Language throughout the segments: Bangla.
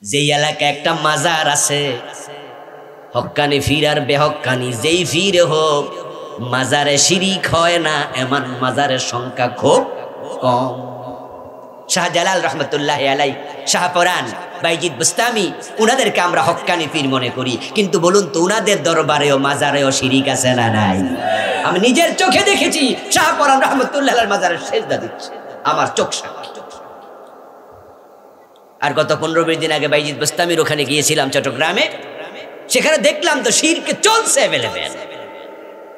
যেই এলাকায় একটা মাজার আছে, হক্কানি ফির আর বেহক্কানি যেই ফির হোক, মাজারে শিরিক হয় না এমন মাজারের সংখ্যা খুব কম। শাহজালাল রহমতুল্লাহ আলাই, শাহপরান, বাইজিদ বুস্তামি, উনাদেরকে আমরা হক্কানি পীর মনে করি, কিন্তু বলুন তো উনাদের দরবারেও মাজারেও শিরিক আছে না নাই? আমি নিজের চোখে দেখেছি শাহপরান রহমতুল্লাহ আলাইহির মাজারে সেজদা দিচ্ছে, আমার চোখ সাক্ষী। আর গত 15-20 দিন আগে বাইজিদ বুস্তামির ওখানে গিয়েছিলাম চট্টগ্রামে, সেখানে দেখলাম তো শিরকে চলছে অ্যাভেলেবেল।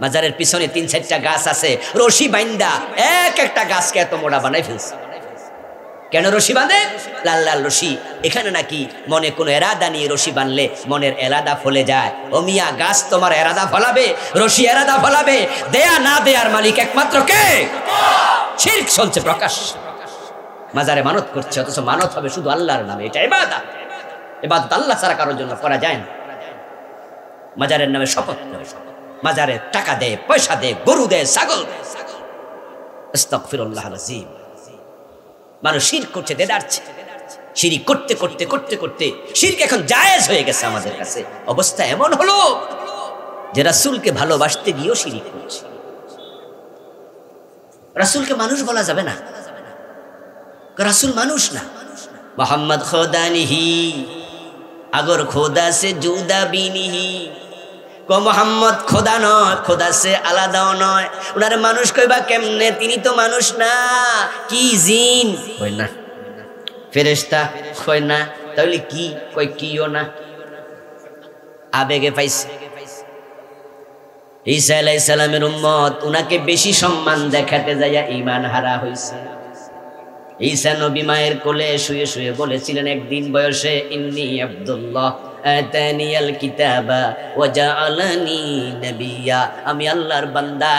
মাজারের পিছনে 3-4টা গাছ আছে, রশি বাইন্দা এক একটা গাছকে এত মোটা বানাই ফেলছে। কেন রশি বাঁধে? লাল লাল রশি। এখানে নাকি মনে কোনো এরাদা নিয়ে রশি বাঁধলে মনের এরাদা ফলে যায়। ও মিয়া, গাছ তোমার এরাদা ফলাবে, রশি এরাদা ফলাবে, দেয়া না দেয়ার মালিক একমাত্র কে? শিরক চলছে প্রকাশ। মাজারে মানত করছে, অথচ মানত হবে শুধু আল্লাহর নামে। এটা ইবাদত। ইবাদত আল্লাহ ছাড়া কারোর জন্য করা যায় না। মাজারের নামে শপথ করে, মাজারে টাকা দেয়, পয়সা দেয়, গরু দেয়, ছাগল দেয়। আস্তাগফিরুল্লাহল আযীম। মানুষ শিরক করছে, দেদারছে। শিরক করতে করতে করতে করতে শিরক এখন জায়েজ হয়ে গেছে আমাদের কাছে। অবস্থা এমন হলো যে রাসূলকে ভালোবাসতে গিয়েও শিরক করছে। রাসূলকে মানুষ বলা যাবে না, রাসূল মানুষ না। মোহাম্মদ খোদা নিহি, আগর খোদা সে জুদা বিনিহি। কো মোহাম্মদ খোদা নয়, খোদা সে আলাদাও নয়। ওনার মানুষ কইবা কেমনে? তিনি তো মানুষ না। কি জিন? কই না। ফেরেশতা? কই না। তাহলে কি? কই কিও না। আবেগে পাইছে। ঈসা আলাইহিস সালামের উম্মত উনাকে বেশি সম্মান দেখাতে যাইয়া ঈমান হারা হইছে। ঈসা নবী মায়ের কোলে শুয়ে শুয়ে বলেছিলেন একদিন বয়সে, ইন্নী আব্দুল্লাহ আতানিয়াল কিতাবা ওয়া জাআলানি নাবিয়্যা। আমি আল্লাহর বান্দা।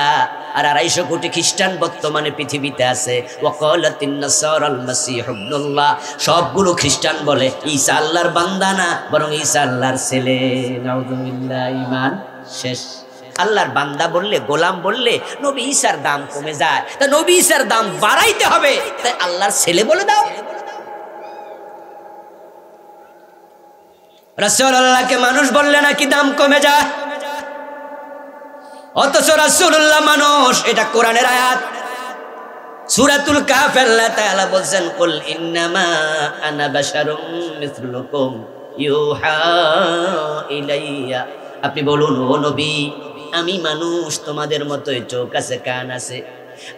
আর 250 কোটি খ্রিস্টান বর্তমানে পৃথিবীতে আছে। ওয়া ক্বালাতিন নাসারাল মাসীহু ইবনুল্লাহ। সবগুলো খ্রিস্টান বলে ঈসা আল্লাহর বান্দা না, বরং ঈসা আল্লাহর ছেলে। নাউযুবিল্লাহ। ঈমান শেষ। আল্লাহর বান্দা বললে, গোলাম বললে নবী ঈসার দাম কমে যায়। তা নবী ঈসার দাম বাড়াইতে হবে, তাই আল্লাহর ছেলে বলে দাও। রাসূলুল্লাহকে মানুষ বললে নাকি দাম কমে যায়, অথচ রাসূলুল্লাহ মানুষ। এটা কোরআনের আয়াত, সূরাতুল কাহফ। আল্লাহ তাআলা বলেন, কুল ইন্নামা আনা বাশারুম মিসলুকুম ইউহা ইলাইয়া। আপনি বলুন, ও নবী, আমি মানুষ, তোমাদের মতোই চোখ আছে, কান আছে।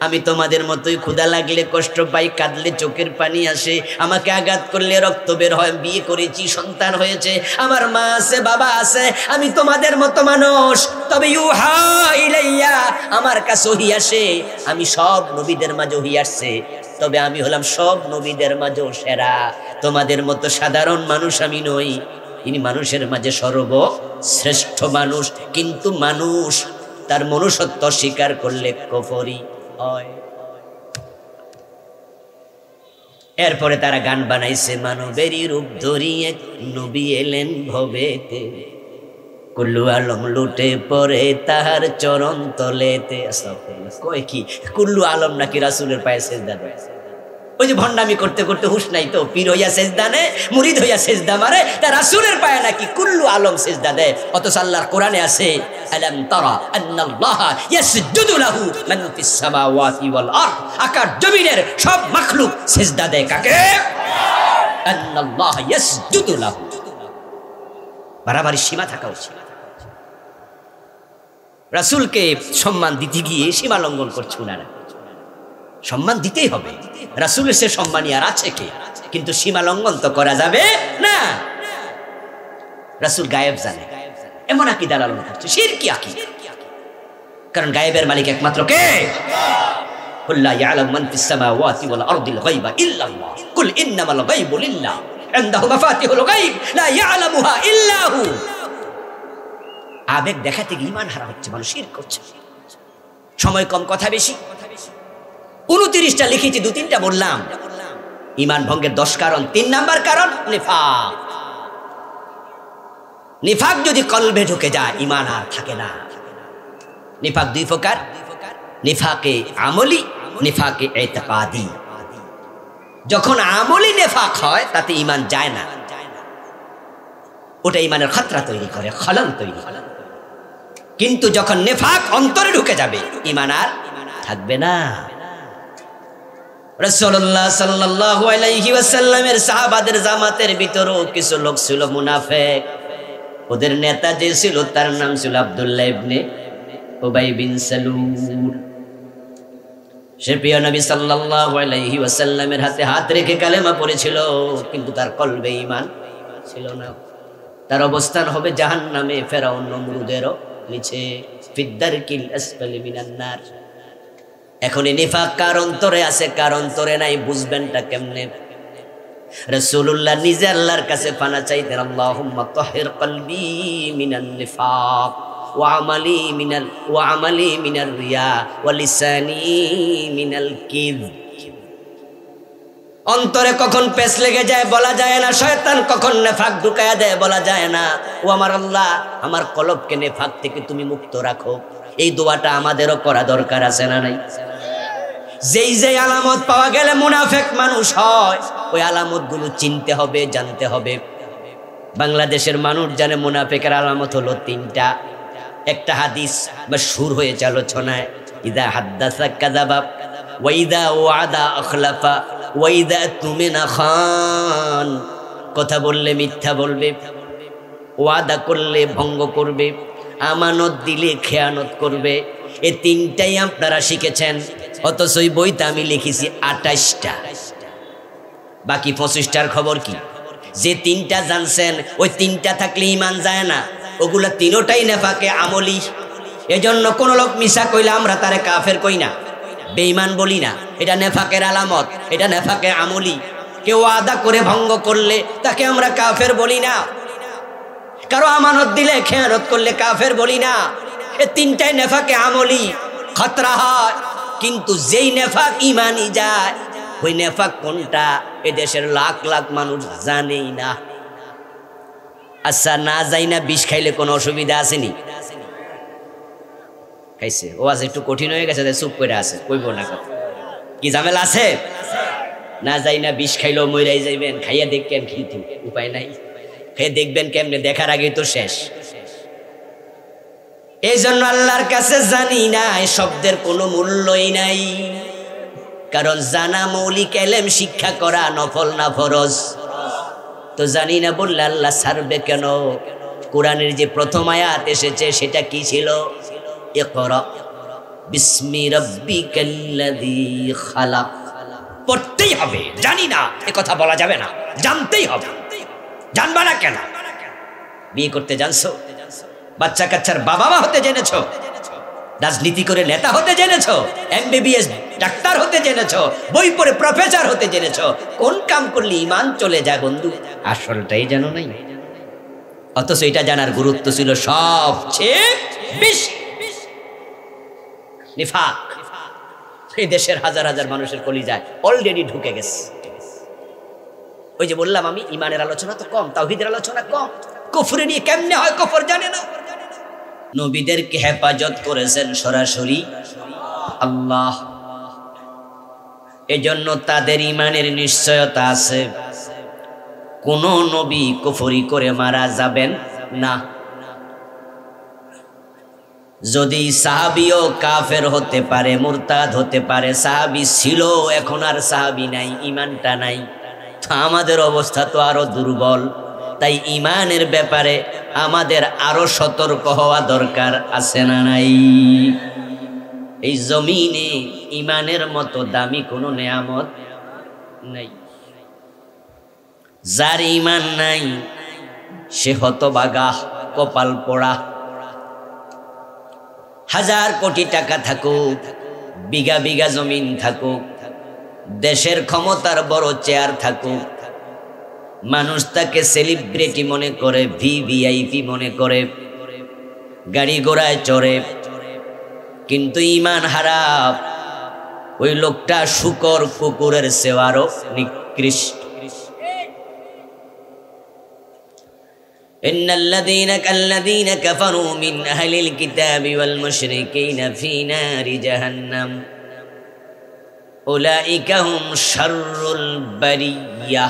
আমি তোমাদের মতোই ক্ষুধা লাগলে কষ্ট পাই, কাঁদলে চোখের পানি আসে, আমাকে আঘাত করলে রক্ত বের হয়। বিয়ে করেছি, সন্তান হয়েছে, আমার মা আছে, বাবা আছে। আমি তোমাদের মতো মানুষ, তবে ইউহা ইলাইয়া, আমার কাছে ওহী আসে। আমি সব নবীদের মাঝে ওহী আসছে, তবে আমি হলাম সব নবীদের মাঝেও সেরা। তোমাদের মতো সাধারণ মানুষ আমি নই। তিনি মানুষের মাঝে সর্বশ্রেষ্ঠ মানুষ। কিন্তু মানুষ তার মনুষ্যত্ব স্বীকার করলে কুফরি হয়। এরপরে তারা গান বানাইছে, মানবেরই রূপ ধরিয়ে নবী এলেন ভবেতে, কুল্লু আলম লুটে পড়ে তাহার চরণ তলেতে। কয় কি কুল্লু আলম নাকি রাসূলের পায়ে সেজদা দেয়? ওই যে ভণ্ডামি করতে করতে হুশ নাই তো, পীর হইয়া সেজদা নেয়, মুরিদ হইয়া সেজদা মারে, তা রাসূলের পায়ে নাকি কুল্লু আলম সেজদা দেয়। অথচ আল্লাহর কোরআনে আছে, আলাম তারা আন্নাল্লাহা ইয়াসজুদু লাহু মান ফিস সামাওয়াতি ওয়াল আরদ। আকাশ জমিনের সব মাখলুক সেজদা দেয় কাকে? আন্নাল্লাহা ইয়াসজুদু লাহু। বাড়াবাড়ি সীমা থাকা উচিত। রাসূলকে সম্মান দিতে গিয়ে সীমা লঙ্ঘন করছে ওনারা। সম্মান দিতেই হবে, রাসূলের সে সম্মানী আর আছে কে? কিন্তু সীমা লঙ্ঘন তো করা যাবে না। রাসূল গায়েব জানে, এমন আকীদা লালন করছে, শিরকি আকীদা। কারণ গায়েবের মালিক একমাত্র কে? কুল লা ইয়ালামু মান ফিস সামাওয়াতি ওয়াল আরদিল গায়বা ইল্লাল্লাহ, কুল ইন্নামাল গায়বু লিল্লাহ, ইনদাহু মাফাতিহুল গায়ব লা ইয়ালামুহা ইল্লা হু। আবেগ দেখাতে গিয়ে ঈমান হারা হচ্ছে, মানুষ শিরক করছে। সময় কম, কথা বেশি। 29টা লিখেছি, 2-3টা বললাম। ঈমান ভঙ্গের 10 কারণ। 3 নাম্বার কারণ নিফাক। নিফাক যদি কলবে ঢুকে যায়, ঈমান আর থাকে না। নিফাক 2 প্রকার, নিফাকে আমলি, নিফাকে ইতিকাদি। যখন আমলি নেফাক হয় তাতে ঈমান যায় না, ওটা ইমানের খাতরা তৈরি করে, খলল তৈরি করে। কিন্তু যখন নেফাক অন্তরে ঢুকে যাবে, ইমান আর থাকবে না। রাসূলুল্লাহ সাল্লাল্লাহু আলাইহি ওয়াসাল্লামের সাহাবাদের জামাতের ভিতরেও কিছু লোক ছিল মুনাফিক। ওদের নেতা যে ছিল তার নাম ছিল আব্দুল্লাহ ইবনে উবাই বিন সালুল। সে প্রিয় নবী সাল্লাল্লাহু আলাইহি ওয়াসাল্লামের হাতে হাত রেখে কালেমা পড়েছিল, কিন্তু তার কলবে ঈমান ছিল না। তার অবস্থান হবে জাহান্নামে, ফেরাউন নমরুদেরও নিচে, ফিদ্দারকিল আসফালি মিনান নার। এখন এই নিফাক কার অন্তরে আছে, কার অন্তরে নাই, বুঝবেনটা কেমনে? রাসূলুল্লাহ নিজে আল্লাহর কাছে পানা চাইতেন, আল্লাহুম্মা তাহহির কলবি মিনান নিফাক ওয়া আমালি মিনার রিয়া ওয়া লিসানি মিনাল কিযব। অন্তরে কখন পেছ লেগে যায় বলা যায় না, শয়তান কখন নেফাক ঢুকায়া দেয় বলা যায় না। ও আমার আল্লাহ, আমার কলবকে নেফাক থেকে তুমি মুক্ত রাখো। এই দোয়াটা আমাদেরও করা দরকার আছে না নাই? যেই যেই আলামত পাওয়া গেলে মুনাফিক মানুষ হয়, ওই আলামতগুলো চিনতে হবে, জানতে হবে। বাংলাদেশের মানুষ জানে মুনাফিকের আলামত হলো তিনটা। একটা হাদিস বা সুর হয়েছে আলোচনায়, ইদা হাদ্দাসা কাযাবা ওয়া ইদা ওয়াদা আখলাফা ওয়া ইদা তুমিনা খান। কথা বললে মিথ্যা বলবে, ওয়াদা করলে ভঙ্গ করবে, আমানত দিলে খেয়ানত করবে। এই তিনটাই আপনারা শিখেছেন, অথচ ওই বইতে আমি লিখেছি 28টা, বাকি 25টার খবর কি? যে তিনটা জানছেন, ওই তিনটা থাকলে ইমান যায় না। ওগুলা তিনোটাই নেফাকে আমলি। এজন্য কোন লোক মিশা কইলে আমরা তারে কাফের কই না, বেঈমান বলি না। এটা নেফাকের আলামত, এটা নেফাকে আমলি। কেউ ওয়াদা করে ভঙ্গ করলে তাকে আমরা কাফের বলি না, কারো আমানত দিলে খেয়ানত করলে কাফের বলি না। এই তিনটাই নেফাকে আমলি, খতরা হয়। কিন্তু যেই নেফাক ইমানি যায়, ওই নেফাক কোনটা এ দেশের লাখ লাখ মানুষ জানেই না। আচ্ছা, না যাই না বিষ খাইলে কোনো অসুবিধা আসেনি? খাইছে, ও আজ একটু কঠিন হয়ে গেছে, চুপ করে আছে, কইব না কথা। কি ঝামেলা আছে? না যাই না বিষ খাইলেও মইরাই যাইবেন, খাইয়া দেখবেন, কিন্তু উপায় নাই। খেয়ে দেখবেন কেমনে? দেখার আগেই তো শেষ। এই জন্য আল্লাহর কাছে জানি না এই শব্দের কোনো মূল্যই নাই, কারণ জানা মৌলিক এলেম, শিক্ষা করা নফল না ফরজ। তো জানি না বললে আল্লাহ ছাড়বে কেন? কোরআনের যে প্রথম আয়াত এসেছে সেটা কি ছিল? ইকরা বিসমি রাব্বিকাল্লাযী খালাক। পড়তেই হবে, জানি না এ কথা বলা যাবে না, জানতেই হবে। জানবা না কেন? বিয়ে করতে জানছো, বাচ্চা কাচ্চার বাবা মা হতে জেনেছো, রাজনীতি করে নেতা হতে জেনেছো, এমবিবিএস ডাক্তার হতে জেনেছো, বই পড়ে প্রফেসর হতে জেনেছো। কোন কাম করলে ইমান চলে যায় বন্ধু? আসলটাই জানো নাই। অথচ এটা জানার গুরুত্ব ছিল সবচেয়ে বেশি। নিফাক এই দেশের হাজার হাজার মানুষের কলিজায় অলরেডি ঢুকে গেছে। ওই যে বললাম আমি, ইমানের আলোচনা তো কম, তাওহীদের আলোচনা কম। কুফর নিয়ে কেমনে হয় কুফর জানে না। নবীদেরকে হেফাজত করেছেন সরাসরি আল্লাহ, এজন্য তাদের ইমানের নিশ্চয়তা আছে। কোন নবী কুফরি করে মারা যাবেন না। যদি সাহাবীও কাফের হতে পারে, মুরতাদ হতে পারে, সাহাবী ছিল এখন আর সাহাবী নাই, ইমানটা নাই, তো আমাদের অবস্থা তো আরো দুর্বল। তাই ইমানের ব্যাপারে আমাদের আরো সতর্ক হওয়া দরকার আছে না নাই? এই জমিনে ইমানের মতো দামি কোনো নেয়ামত নাই। যার ইমান নাই সে হতভাগা, কপাল পোড়া। হাজার কোটি টাকা থাকুক, বিঘা বিঘা জমিন থাকুক, দেশের ক্ষমতার বড় চেয়ার থাকুক, মানুষ তাকে সেলিব্রিটি মনে করে, ভিভিআইপি মনে করে, গাড়ি ঘোড়ায় চড়ে, কিন্তু ইমান হারাপ ওই লোকটা শুকর কুকুরের সেবারও নিকৃষ্ট। إن الذين كالذين كفروا من أهل الكتاب والمشركين في نار جهنم أولئك هم شر البرية।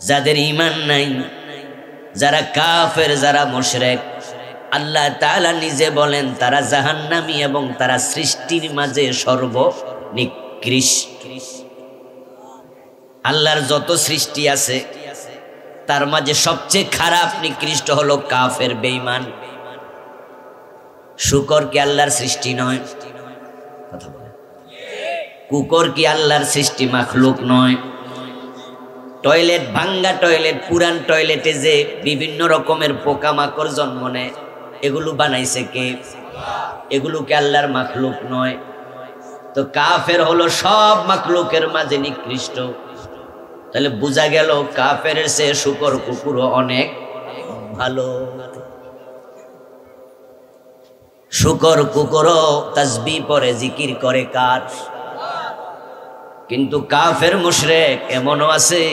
যাদের ঈমান নাই যারা কাফের, যারা মুশরিক, আল্লাহ তাআলা নিজে বলেন তারা জাহান্নামী এবং তারা সৃষ্টির মাঝে সর্বনিকৃষ্ট। আল্লাহর যত সৃষ্টি আছে তার মাঝে সবচেয়ে খারাপ নিকৃষ্ট হলো কাফের, বেঈমান। শুকর কি আল্লাহর সৃষ্টি নয়? কথা বলে। কুকুর কি আল্লাহর সৃষ্টি, মাখলুক নয়? টয়লেট, ভাঙ্গা টয়লেট, পুরান টয়লেটে যে বিভিন্ন রকমের পোকামাকড় জন্ম নেয়, এগুলো বানাইছে কে? এগুলো কি আল্লাহর মাখলুক নয়? তো কাফের হলো সব মাখলুকের মাঝে নিকৃষ্ট। তাহলে বোঝা গেল কাফের চেয়ে শুকর কুকুরও অনেক ভালো। শুকর কুকুরও তাসবিহ পড়ে, জিকির করে কার? কিন্তু কাফের মুশরিক এমনও আছে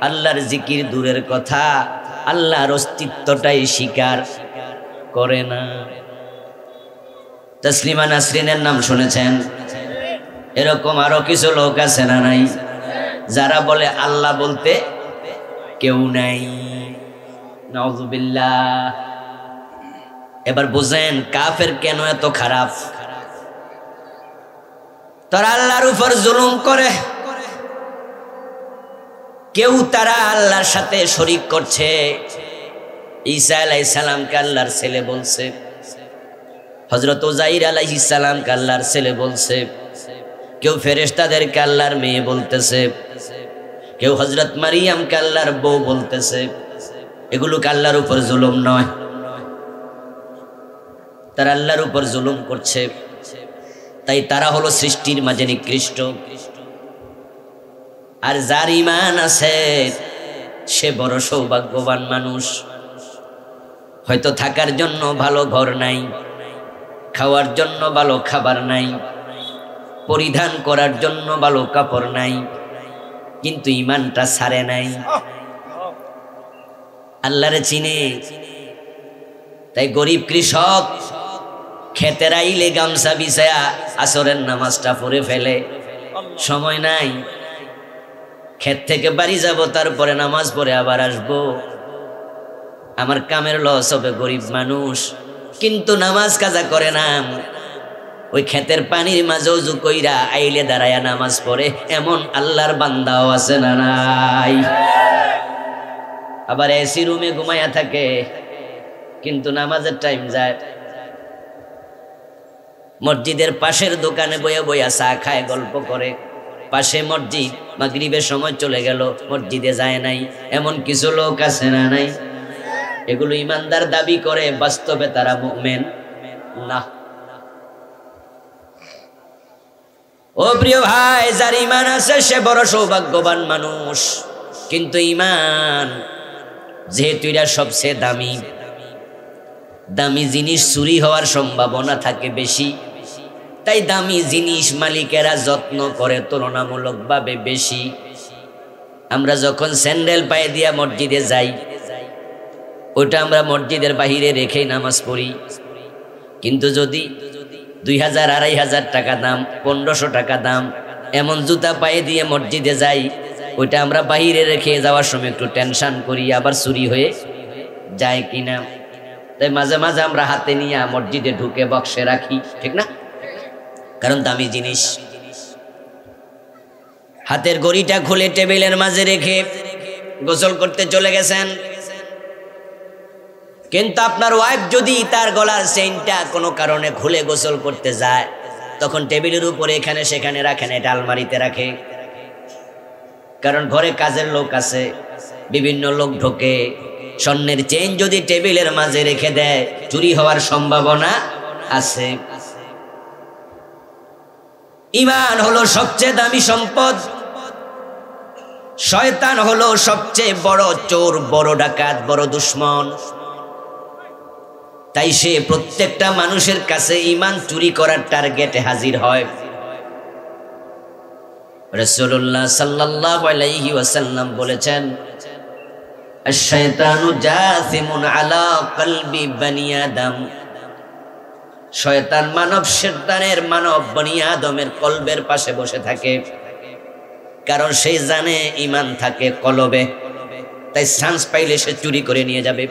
আল্লাহর জিকির দূরের কথা, আল্লাহর অস্তিত্বটাই স্বীকার করে না। তাসলিমা নাসরিনের নাম শুনেছেন? এরকম আরো কিছু লোক আছে না নাই, যারা বলে আল্লাহ বলতে কেউ নাই। নাউযুবিল্লাহ। এবার বুঝেন কাফের কেন এত খারাপ। তারা আল্লাহর উপর জুলুম করে, কেউ তারা আল্লাহর সাথে শরীক করছে। ঈসা আলাইহিস সালামকে আল্লাহর ছেলে বলছে, হযরত উযাইর আলাইহিস সালামকে আল্লাহর ছেলে বলছে, কেউ ফেরেশতাদেরকে আল্লাহর মেয়ে বলতেছে, কেউ হযরত মারিয়ামকে আল্লাহর বউ বলতেছে। এগুলো কি আল্লাহর উপর জুলুম নয়? তারা আল্লাহর উপর জুলুম করছে, তাই তারা হলো সৃষ্টির মাঝে নিকৃষ্ট। আর যার ঈমান আছে সে বড় সৌভাগ্যবান মানুষ। হয়তো থাকার জন্য ভালো ঘর নাই, খাওয়ার জন্য ভালো খাবার নাই, পরিধান করার জন্য ভালো কাপড় নাই, কিন্তু ঈমানটা ছাড়ে নাই, আল্লাহরে চিনে। তাই গরিব কৃষক খেতের আইলে গামছা বিছায়া আসরের নামাজটা পড়ে ফেলে, সময় নাই, ক্ষেত থেকে বাড়ি যাব, তারপরে নামাজ পড়ে আবার আসবো, আমার কামের লস হবে। গরিব মানুষ কিন্তু নামাজ কাজা করে না, ওই ক্ষেতের পানির মাঝে ওযু কইরা আইলে দাঁড়ায়া নামাজ পড়ে। এমন আল্লাহর বান্দাও আছে না নাই? আবার এসি রুমে ঘুমায়া থাকে কিন্তু নামাজের টাইম যায়, মসজিদের পাশের দোকানে বইয়া বইয়া চা খায়, গল্প করে। পাশে মসজিদ, মাগরিবের সময় চলে গেল, মসজিদে যায় নাই। এমন কিছু লোক আছে না নাই? এগুলো ইমানদার দাবি করে, বাস্তবে তারা মুমিন না। ও প্রিয় ভাই, যার ঈমান আছে সে বড় সৌভাগ্যবান মানুষ। কিন্তু ঈমান যেহেতু এটা সবচেয়ে দামি, দামি জিনিস চুরি হওয়ার সম্ভাবনা থাকে বেশি, তাই দামি জিনিস মালিকেরা যত্ন করে তুলনামূলকভাবে বেশি। আমরা যখন স্যান্ডেল পায়ে দিয়া মসজিদে যাই, ওটা আমরা মসজিদের বাহিরে রেখেই নামাজ পড়ি। কিন্তু যদি 2000, 2500 টাকা দাম, 1500 টাকা দাম এমন জুতা পায়ে দিয়ে মসজিদে যাই, ওইটা আমরা বাহিরে রেখে যাওয়ার সময় একটু টেনশন করি, আবার চুরি হয়ে যায় কিনা। তাই মাঝে মাঝে আমরা হাতে নিয়ে মসজিদে ঢুকে বক্সে রাখি, ঠিক না? কারণ দামি জিনিস। হাতের ঘড়িটা খুলে টেবিলের মাঝে রেখে গোসল করতে চলে গেছেন, কিন্তু আপনার ওয়াইফ যদি তার গলার চেইনটা কোনো কারণে খুলে গোসল করতে যায়, তখন টেবিলের উপরে এখানে সেখানে রাখেন, এটা আলমারিতে রাখে। কারণ ঘরে কাজের লোক আছে, বিভিন্ন লোক ঢোকে, স্বর্ণের চেইন যদি টেবিলের মাঝে রেখে দেয় চুরি হওয়ার সম্ভাবনা আছে। ঈমান হলো সবচেয়ে দামি সম্পদ। শয়তান হলো সবচেয়ে বড় চোর, বড় ডাকাত, বড় দুশমন। তাই সে প্রত্যেকটা মানুষের কাছে ঈমান চুরি করার টার্গেটে হাজির হয়। রাসূলুল্লাহ সাল্লাল্লাহু আলাইহি ওয়াসাল্লাম বলেছেন, আশ-শায়তানু জাসিমুন আলা কলবি বনি আদম। শয়তান মানব বনি আদমের কলবের পাশে বসে থাকে, কারণ সে জানে ঈমান থাকে কলবে। তাই চান্স পাইলে সে চুরি করে নিয়ে যাবে।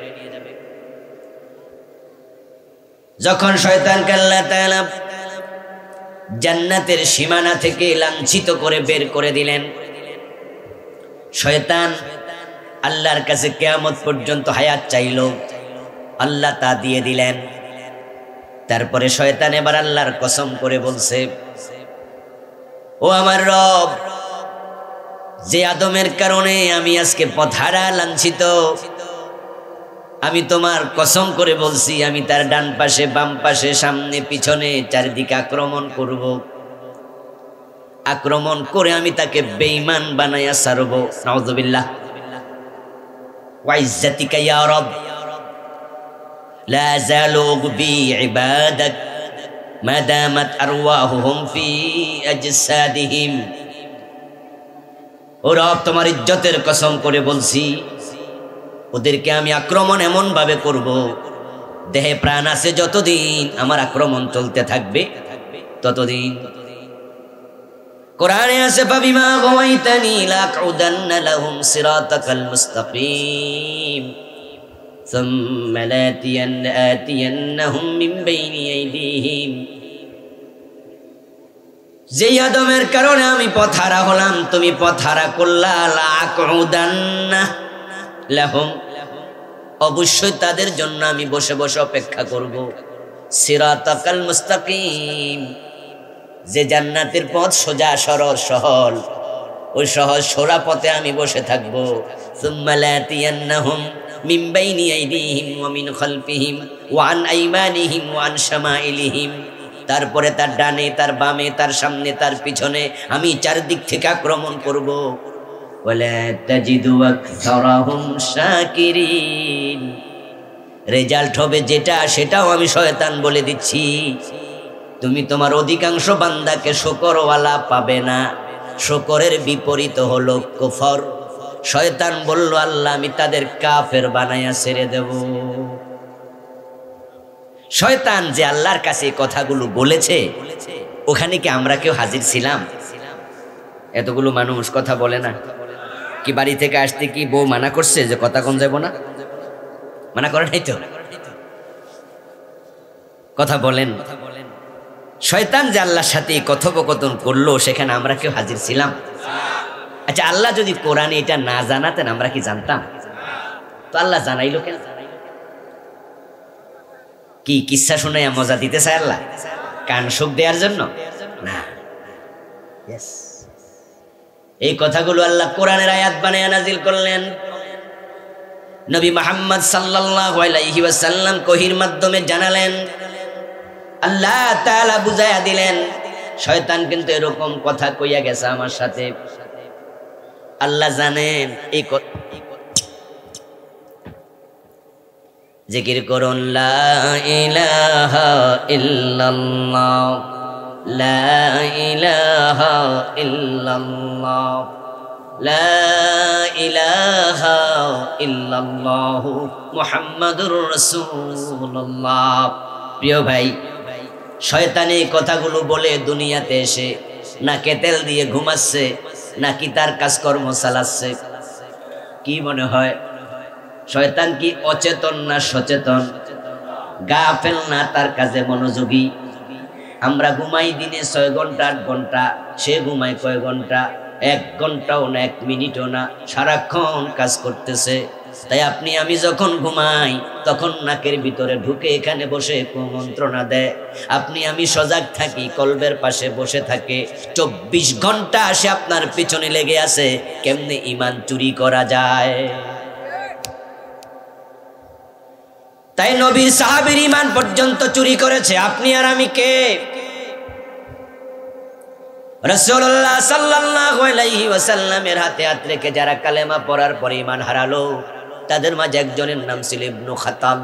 যখন শয়তানকে আল্লাহ তাআলা জান্নাতের সীমানা থেকে লাঞ্ছিত করে বের করে দিলেন, শয়তান আল্লাহর কাছে কিয়ামত পর্যন্ত হায়াত চাইল, আল্লাহ তা দিয়ে দিলেন। তারপরে শয়তান এবার আল্লাহর কসম করে বলছে, ও আমার রব, যে আদমের কারণে আমি আজকে পথহারা লাঞ্ছিত, আমি তোমার কসম করে বলছি আমি তার ডান পাশে বাম পাশে সামনে পিছনে চারিদিকে আক্রমণ করব। আক্রমণ করে আমি তাকে বেঈমান বানাইয়া ছাড়ব। নাউযুবিল্লাহ। ওয়া ইজ্জাতিকা ইয়া রব লা যালু বি ইবাদাক মা দামাত আরওয়াহুহুম ফি আজসাদিহিম। ও রব, তোমার ইজ্জতের কসম করে বলছি, ওদেরকে আমি আক্রমণ এমন ভাবে করব, দেহে প্রাণ আছে যতদিন আমার আক্রমণ চলতে থাকবে ততদিন। কোরআনে আছে, ফাবিমা গাওয়াইতানি লাকউদান্না লাহুম সিরাতাকাল মুস্তাকিম সুম্মা লাতিয়ান্নাহুম মিন বাইনি আইদিহিম। যেই আদমের কারণে আমি পথহারা হলাম, তুমি পথহারা করলা, লাকউদান্না লাহুম, অবশ্যই তাদের জন্য আমি বসে বসে অপেক্ষা করব। সিরাতাকাল মুস্তাকিম, যে জান্নাতের পথ সোজা সরল সহল, ওই সহজ সোজা পথে আমি বসে থাকব। সুম্মা লাতিয়ান্নাহুম মিন বাইনি আইদিহিম ওয়া মিন খালফিহিম ওয়া আন আইমানিহিম ওয়া আন শামাইলিহিম। তারপরে তার ডানে, তার বামে, তার সামনে, তার পিছনে আমি চারদিক থেকে আক্রমণ করব। ওয়ালা তাজিদু আকসারাহুম শাকিরিন। রেজাল্ট হবে যেটা, সেটাও আমি শয়তান বলে দিচ্ছি, তুমি তোমার অধিকাংশ বান্দাকে শুকরওয়ালা পাবে না। শুকরের বিপরীত হলো কুফর। শয়তান বলল, আল্লাহ আমি তাদের কাফের বানাইয়া ছেড়ে দেব। শয়তান যে আল্লাহর কাছে কথাগুলো বলেছে, ওখানে কি আমরা কেউ হাজির ছিলাম? এতগুলো মানুষ কথা বলে না কি? বাড়ি থেকে আসতে কি বউ মানা করছে যে কথা কোন যাব না? মানা করে নাই তো? কথা বলেন। শয়তান যে আল্লাহর সাথে কথোপকথন করলো, সেখানে আমরা কেউ হাজির ছিলাম? আচ্ছা, আল্লাহ যদি কোরআনে এটা না জানাতেন আমরা কি জানতাম? তো আল্লাহ জানাইলো কেন? কি কিচ্ছা শুনাইয়া মজা দিতে চায় আল্লাহ? কান সুখ দেওয়ার জন্য না। এই কথাগুলো আল্লাহ কোরআনের আয়াত বানায়া নাজিল করলেন। নবী মুহাম্মদ সাল্লাল্লাহু আলাইহি ওয়াসাল্লাম ওহীর মাধ্যমে জানালেন, আল্লাহ তাআলা বুঝায়া দিলেন, শয়তান কিন্তু এরকম কথা কইয়া গেছে আমার সাথে। আল্লাহ জানেন। এই জিকির করুন, লা ইলাহা ইল্লাল্লাহ, লা ইলাহা ইল্লাল্লাহ, লা ইলাহা ইল্লাল্লাহ মুহাম্মাদুর রাসূলুল্লাহ। প্রিয় ভাই, শয়তান এই কথাগুলো বলে দুনিয়াতে এসে নাকে তেল দিয়ে ঘুমাচ্ছে, নাকি তার কাজকর্ম চালাচ্ছে? কি মনে হয়, শয়তান কি অচেতন না সচেতন? গাফেল না তার কাজে মনোযোগী? আমরা ঘুমাই দিনে 6 ঘন্টা 8 ঘন্টা, সে ঘুমায় কয় ঘন্টা? 1 ঘন্টাও না, 1 মিনিটও না, সারাক্ষণ কাজ করতেছে। তাই আপনি আমি যখন ঘুমাই তখন নাকের ভিতরে ঢুকে এখানে বসে কুমন্ত্রণা দেয়। আপনি আমি সজাগ থাকি, কলবের পাশে বসে থাকে, 24 ঘন্টা সে আপনার পিছনে লেগে আছে কেমনে ঈমান চুরি করা যায়। তাই নবীর সাহাবীর ঈমান পর্যন্ত চুরি করেছে, আপনি আর আমি কে? রাসূলুল্লাহ সাল্লাল্লাহু আলাইহি ওয়াসাল্লামের হাতে হাত রেখে যারা কালেমা পড়ার পরে ঈমান হারালো, তাদের মাঝে একজনের নাম ছিল ইবনু খাতাম।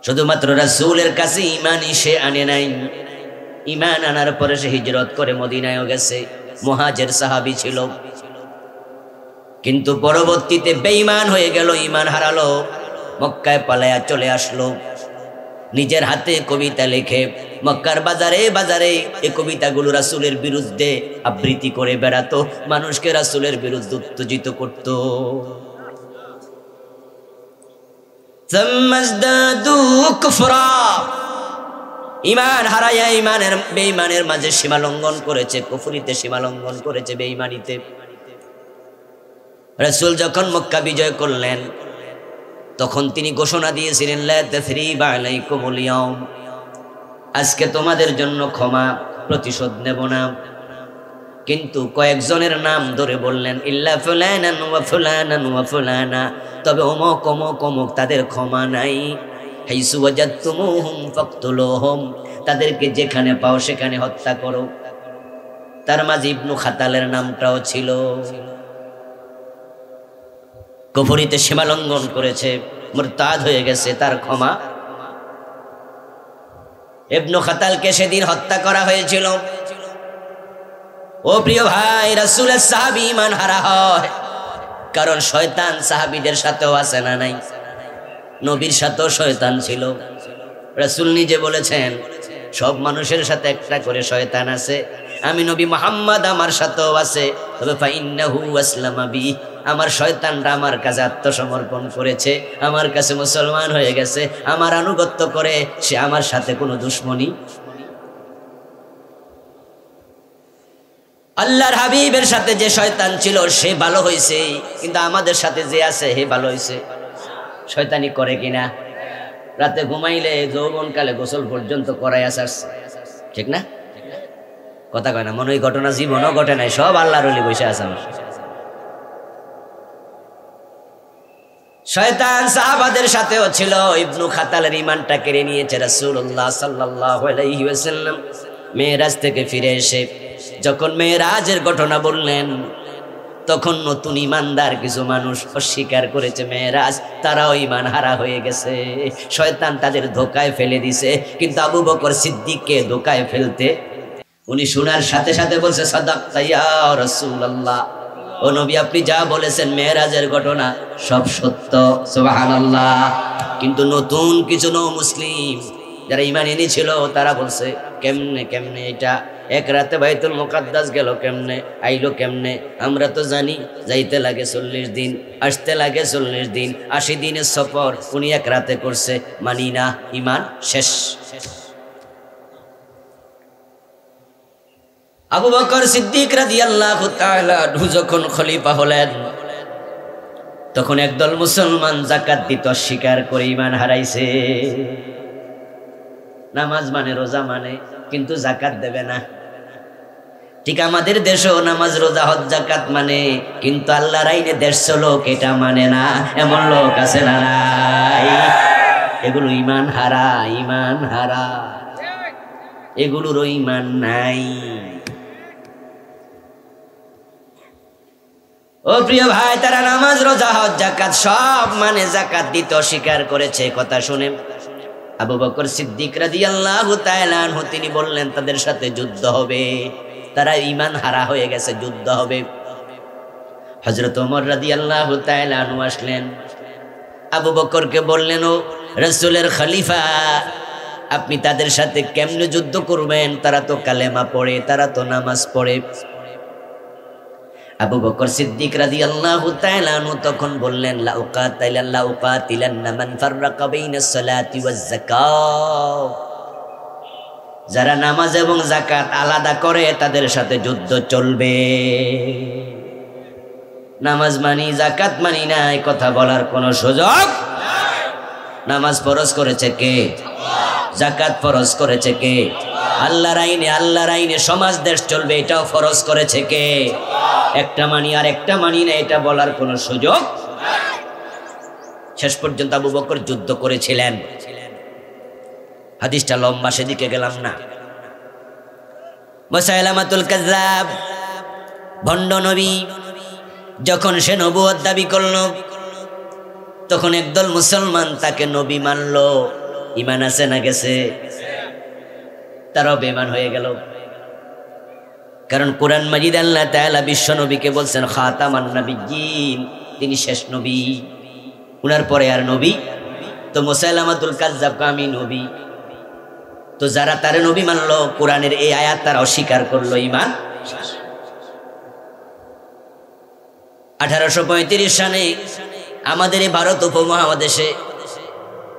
শুধুমাত্র রাসূলের কাছে ঈমানই সে আনে নাই, ঈমান আনার পরে সে হিজরত করে মদিনায়ও গেছে, মুহাজির সাহাবী ছিল। কিন্তু পরবর্তীতে বেঈমান হয়ে গেল, ঈমান হারালো, মক্কায় পালায়া চলে আসলো। নিজের হাতে কবিতা লিখে মক্কার বাজারে বাজারে এই কবিতাগুলো রাসূলের বিরুদ্ধে আবৃত্তি করে বেড়াতো, মানুষকে রাসূলের বিরুদ্ধে উত্তেজিত করত। ঈমান হারায়া বেঈমানের মাঝে সীমা লঙ্ঘন করেছে, কুফরিতে সীমা লঙ্ঘন করেছে, বেঈমানিতে। রাসূল যখন মক্কা বিজয় করলেন তখন তিনি ঘোষণা দিয়েছিলেন, লা তাসরিবা আলাইকুমুল ইয়াউম, আজকে তোমাদের জন্য ক্ষমা, প্রতিশোধ নেব না। কিন্তু কয়েকজনের নাম ধরে বললেন, ইল্লা ফুলানান ওয়া ফুলানান ওয়া ফুলানা, তবে অমুক অমুক অমুক তাদের ক্ষমা নাই। হাইসু ওয়াজাদতুমুহুম ফাকতুলুহুম, তাদেরকে যেখানে পাও সেখানে হত্যা করো। তার মাঝে ইবনু খাতালের নামটাও ছিল। কুফরিতে সীমা লঙ্ঘন করেছে, মুরতাদ হয়ে গেছে, তার ক্ষমা। ইবনু খাতালকে সেদিন হত্যা করা হয়েছিল। ও প্রিয় ভাই, রাসূলের সাহাবী ঈমান হারা হয় কারণ শয়তান সাহাবীদের সাথেও আছে না নাই? নবীর সাথেও শয়তান ছিল। রাসূল নিজে বলেছেন, সব মানুষের সাথে একটা করে শয়তান আছে, আমি নবী মুহাম্মদ আমার সাথেও আছে, তবে ফাইন্নাহু আসলামা বি, আমার শয়তানরা আমার কাছে আত্মসমর্পণ করেছে, আমার কাছে মুসলমান হয়ে গেছে, আমার আনুগত্য করে, সে আমার সাথে কোনো দুশমনী। আল্লাহর হাবিবের সাথে যে শয়তান ছিল সে ভালো হয়েছে, কিন্তু আমাদের সাথে যে আছে হে ভালো হয়েছে। শয়তানি করে কিনা? রাতে ঘুমাইলে যৌবনকালে গোসল পর্যন্ত করাই আসছে, ঠিক না? কথা কয় না, মনে হয় ঘটনা জীবনও ঘটে নাই, সব আল্লাহর ওলি বসে আছে। শয়তান সাহাবাদের সাথেও ছিল। ইবনু খাতালের ঈমানটা কেড়ে নিয়েছে। রাসূলুল্লাহ সাল্লাল্লাহু আলাইহি ওয়াসাল্লাম মেরাজ থেকে ফিরে এসে যখন মেরাজের ঘটনা বললেন, তখন নতুন ঈমানদার কিছু মানুষ অস্বীকার করেছে মেরাজ, তারাও ঈমান হারা হয়ে গেছে। শয়তান তাদের ধোকায় ফেলে দিছে, কিন্তু আবু বকর সিদ্দিককে ধোকায় ফেলতে উনি শোনার সাথে সাথে বলছে, সাদাকতা ইয়া রাসূলুল্লাহ, ও নবী আপনি যা বলেছেন মেরাজের ঘটনা সব সত্য, সুবহানাল্লাহ। কিন্তু নতুন কিছু নও মুসলিম যারা ঈমান এনেছিল তারা বলছে, কেমনে কেমনে এটা এক রাতে বাইতুল মুকাদ্দাস গেল, কেমনে আইলো কেমনে? আমরা তো জানি যাইতে লাগে 40 দিন, আসতে লাগে 40 দিন, 80 দিনের সফর উনি এক রাতে করছে, মানি না, ঈমান শেষ। আবু বকর সিদ্দিক রাদিয়াল্লাহু তাআলা যখন খলিফা হলেন তখন একদল মুসলমান যাকাত দিতে অস্বীকার করে ঈমান হারাইছে। নামাজ মানে, রোজা মানে, কিন্তু যাকাত দেবে না। ঠিক আমাদের দেশেও নামাজ রোজা হজ যাকাত মানে, কিন্তু আল্লাহর আইনে 150 লোক এটা মানে না, এমন লোক আছে না নাই? এগুলো ঈমান হারা, ঈমান হারা, এগুলোরও ঈমান নাই। ও প্রিয় ভাই, তারা নামাজ রোজা হজ যাকাত সব মানে, যাকাত দিতে অস্বীকার করেছে। কথা শুনে আবু বকর সিদ্দিক রাদিয়াল্লাহু তাআলা আনহু তিনি বললেন তাদের সাথে যুদ্ধ হবে, তারা ঈমান হারা হয়ে গেছে, যুদ্ধ হবে। হযরত ওমর রাদিয়াল্লাহু তাআলা আনহু আসলেন, আবু বকরকে বললেন, ও রাসূলের খলিফা, আপনি তাদের সাথে কেমনে যুদ্ধ করবেন? তারা তো কালেমা পড়ে, তারা তো নামাজ পড়ে। আবু বকর সিদ্দিক রাদিয়াল্লাহু তাআলা আনহু তখন বললেন, লা উকাতিলান্না মান ফাররাকা বাইনাস সালাতি ওয়াজ যাকাত, যারা নামাজ এবং যাকাত আলাদা করে তাদের সাথে যুদ্ধ চলবে। নামাজ মানি যাকাত মানি না এই কথা বলার কোনো সুযোগ নাই। নামাজ ফরজ করেছে কে? যাকাত ফরজ করেছে কে? আল্লাহর আইনে, আল্লাহর আইনে সমাজ দেশ চলবে, এটাও ফরজ করেছে কে? একটা মানি আর একটা মানি না, এটা বলার কোনো সুযোগ নাই। শেষ পর্যন্ত আবু বকর যুদ্ধ করেছিলেন। হাদিসটা লম্বা, সেদিকে গেলাম না। মুসাইলামাতুল কাযযাব ভণ্ড নবী যখন সে নবুয়ত দাবি করল, তখন একদল মুসলমান তাকে নবী মানল। ঈমান আছে না গেছে? তারাও বেঈমান হয়ে গেল। কারণ কোরআন মাজিদ আল্লাহ তাআলা বিশ্ব নবীকে বলছেন খাতামান নাবিয়্যিন, তিনি শেষ নবী, উনার পরে আর নবী তো মুসাইলামাতুল কাজ্জাব আমি নবী। তো যারা তারে নবী মানলো, কোরআনের এই আয়াত তারা অস্বীকার করলো, ঈমান। 1835 সালে আমাদের এই ভারত উপমহাদেশে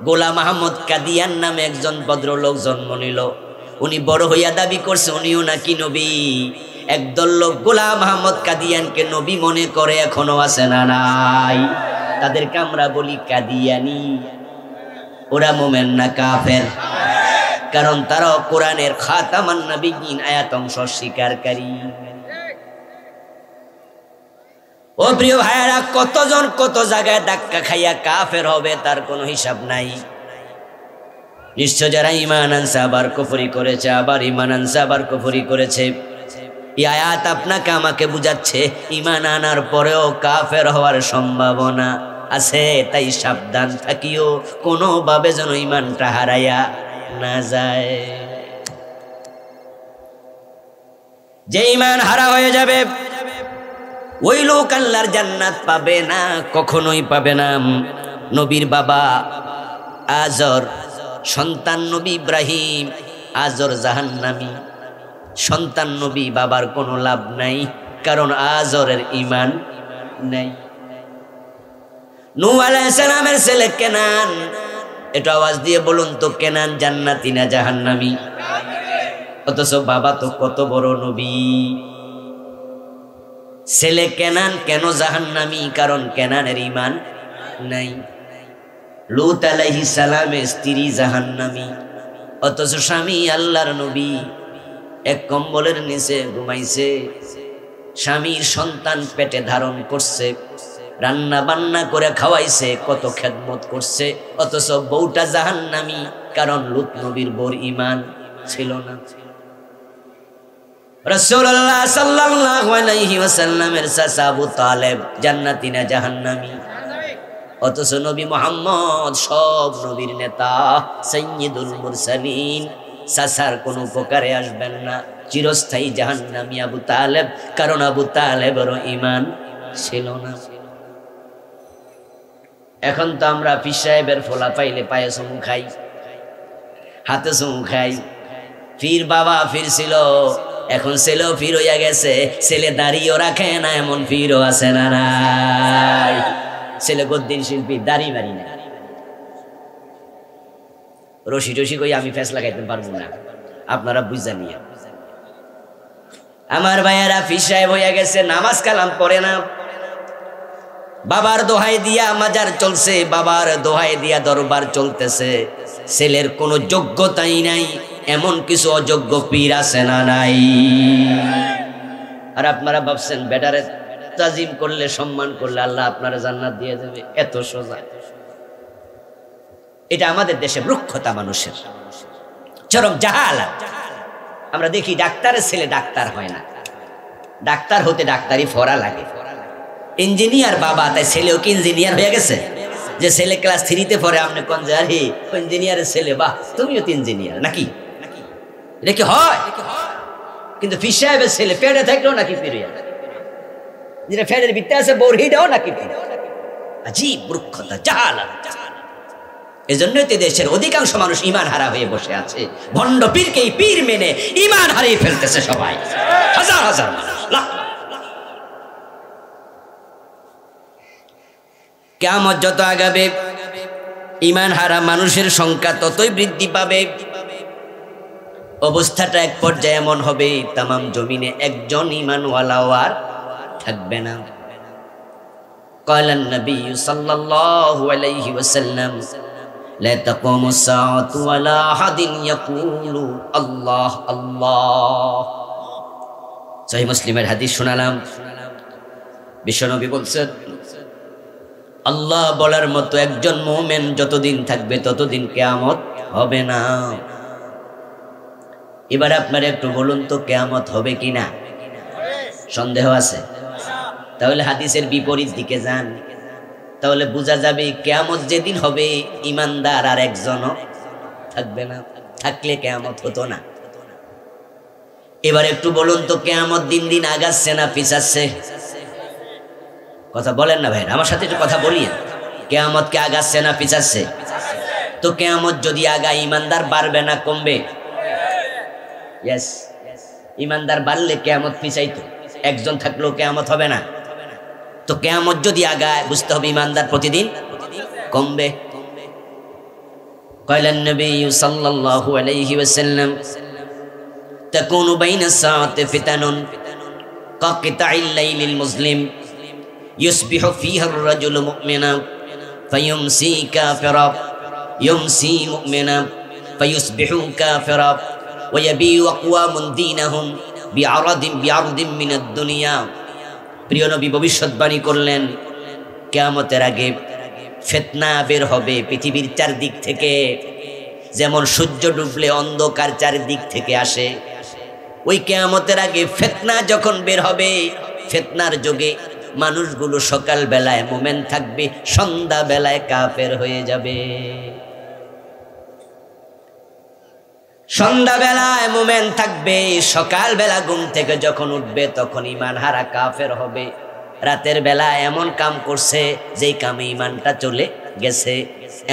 গোলাম আহমদ কাদিয়ান নামে একজন ভদ্রলোক জন্ম নিল। উনি বড় হইয়া দাবি করছে উনিও নাকি নবী। একদল লোক গোলাম আহমদ কাদিয়ানকে নবী মনে করে, এখনো আছে না নাই? তাদেরকে আমরা বলি কাদিয়ানি। ওরা মোমেন না কাফের? কারণ তারা কোরআনের খাতামান নবিয়্যিন আয়াত অংশ স্বীকারকারী। ও প্রিয় ভাইয়েরা, কতজন কত জায়গায় ধাক্কা খাইয়া কাফের হবে তার কোনো হিসাব নাই। নিশ্চয় যারা ঈমান আনছে আবার কুফরি করেছে, আবার ঈমান আনছে আবার কুফরি করেছে। এই আয়াত আপনাকে আমাকে বুঝাচ্ছে ঈমান আনার পরেও কাফের হওয়ার সম্ভাবনা আছে। তাই সাবধান থাকিও, কোনোভাবে যেন ঈমানটা হারাইয়া না যায়। যে ঈমান হারা হয়ে যাবে ওই লোক আল্লাহর জান্নাত পাবে না, কখনোই পাবে না। নবীর বাবা আজর, সন্তান নবী ইব্রাহিম, আজর জাহান্নামী। সন্তান নবী বাবার কোনো লাভ নাই, কারণ আজরের ঈমান নাই। নূহ আলাইহিস সালামের ছেলে কেনান, এটা আওয়াজ দিয়ে বলুন তো, কেনান জান্নাতি না জাহান্নামী? অথচ বাবা তো কত বড় নবী। ছেলে কেনান কেন জাহান্নামী? কারণ কেনানের ঈমান নাই। লূত আলাইহিস সালামের স্ত্রী জাহান্নামী, অথচ স্বামী আল্লাহর নবী। এক কম্বলের নিচে ঘুমাইছে, স্বামীর সন্তান পেটে ধারণ করছে, রান্না বান্না করে খাওয়াইছে, কত খেদমত করছে, অথচ বউটা জাহান্নামী। কারণ লূত নবীর বোর ঈমান ছিল না। রাসূলুল্লাহ সাল্লাল্লাহু আলাইহি ওয়াসাল্লামের চাচা আবু তালেব জান্নাতি না জাহান্নামী? অথচ নবী মুহাম্মদ সব নবীর নেতা, সাইয়্যিদুল মুরসালিন, চাচার কোনো উপকারে আসবেন না, চিরস্থায়ী জাহান্নামী আবু তালেব। কারণ আবু তালেবের ঈমান ছিল না। এখন তো আমরা পীর সাহেবের ফোলা পাইলে পায়ে চুমু খাই, হাতে চুমু খাই। পীর বাবা পীর ছিল, এখন ছেলেও পীর হইয়া গেছে। ছেলে দাড়িও রাখে না, এমন পীরও আছে না নাই? ছেলে গদ্দিন শিল্পী, দাড়ি মারি না, রশি টসি কই আমি ফেস লাগাইতে পারবো না, আপনারা বুঝা নিয়া। আমার ভাইয়েরা পীর সাহেব হইয়া গেছে, নামাজ কালাম পড়ে না, বাবার দোহাই দিয়া মাজার চলছে, বাবার দোহাই দিয়া দরবার চলতেছে। ছেলের কোনো যোগ্যতাই নাই, এমন কিছু অযোগ্য পীর আছে না নাই? আর আপনারা ভাবছেন বেটারে তাজিম করলে, সম্মান করলে আল্লাহ আপনারা জান্নাত দিয়ে দেবে? এত সোজা? এটা আমাদের দেশে মূর্খতা, মানুষের চরম জাহালাত। আমরা দেখি ডাক্তারের ছেলে ডাক্তার হয় না, ডাক্তার হতে ডাক্তারি ফরা লাগে। ইঞ্জিনিয়ার বাবা, তাই ছেলেও কি ইঞ্জিনিয়ার হয়ে গেছে? যে ছেলে ক্লাস 3-তে পড়ে, আপনি কোন যে আরে ইঞ্জিনিয়ারের ছেলে, বাহ তুমিও তো ইঞ্জিনিয়ার নাকি? এটা কি হয়? কিন্তু পীর সাহেবের ছেলে পেটে থাকলেও নাকি ফিরিয়া, যেটা ফেরের ভিত্তি আছে বরহিটাও নাকি। আজীব মূর্খতা, জাহালাত। এজন্যই তো দেশের অধিকাংশ মানুষ ঈমান হারা হয়ে বসে আছে। ভণ্ড পীরকেই পীর মেনে ঈমান হারিয়ে ফেলতেছে সবাই, হাজার হাজার মানুষ, লাখ। কিয়ামত যত আগাবে ঈমান হারা মানুষের সংখ্যা ততই বৃদ্ধি পাবে। অবস্থাটা এক পর্যায়ে এমন হবে, তামাম জমিনে একজন ঈমানওয়ালাও আর থাকবে না। ক্বালান নবী সাল্লাল্লাহু আলাইহি ওয়াসাল্লাম, লা তাকুমুস সাআতু ওয়ালা আহাদিন ইয়াকুলু আল্লাহ আল্লাহ। সহিহ মুসলিমের হাদিস শোনালাম। বিশ্বনবী বলছেন, আল্লাহ বলার মতো একজন মুমিন যতদিন থাকবে ততদিন কিয়ামত হবে না। এবার আপনারা একটু বলুন তো, কিয়ামত হবে কিনা? সন্দেহ আছে? তাহলে হাদিসের বিপরীত দিকে যান, তাহলে বোঝা যাবে কিয়ামত যেদিন হবে ঈমানদার আর একজনও থাকবে না। থাকলে কিয়ামত হতো না। এবার একটু বলুন তো, কিয়ামত দিন দিন আগাচ্ছে না পিছাচ্ছে? কথা বলেন না ভাই, আমার সাথে একটু কথা বলিয়ে। কিয়ামত কি আগাচ্ছে না পিছাচ্ছে? তো কিয়ামত যদি আগায় ইমানদার বাড়বে না কমবে? ইয়েস, ইমানদার বাড়লে কিয়ামত পিছাইতো, একজন থাকলেও কিয়ামত হবে না। তো কিয়ামত যদি আগায় বুঝতে হবে ইমানদার প্রতিদিন কমবে। قال النبي صلى الله عليه وسلم تكون بين الساعة فتن كقطع الليل المظلم يصبح فيها الرجل مؤمنا فيمسي كافرا يمسي مؤمنا فيصبح كافرا ويبيع أقوام دينهم بعرض من الدنيا। প্রিয় নবী ভবিষ্যৎবাণী করলেন কিয়ামতের আগে ফিতনা বের হবে পৃথিবীর চারদিক থেকে। যেমন সূর্য ডুবলে অন্ধকার চারদিক থেকে আসে, ওই কিয়ামতের আগে ফিতনা যখন বের হবে, ফিতনার যুগে মানুষগুলো সকাল বেলায় মুমিন থাকবে, সন্ধ্যা বেলায় কাফের হয়ে যাবে। সন্ধ্যা বেলায় মুমিন থাকবে, সকাল বেলা ঘুম থেকে যখন উঠবে তখন ঈমান হারা কাফের হবে। রাতের বেলা এমন কাম করছে যেই কামে ঈমানটা চলে গেছে,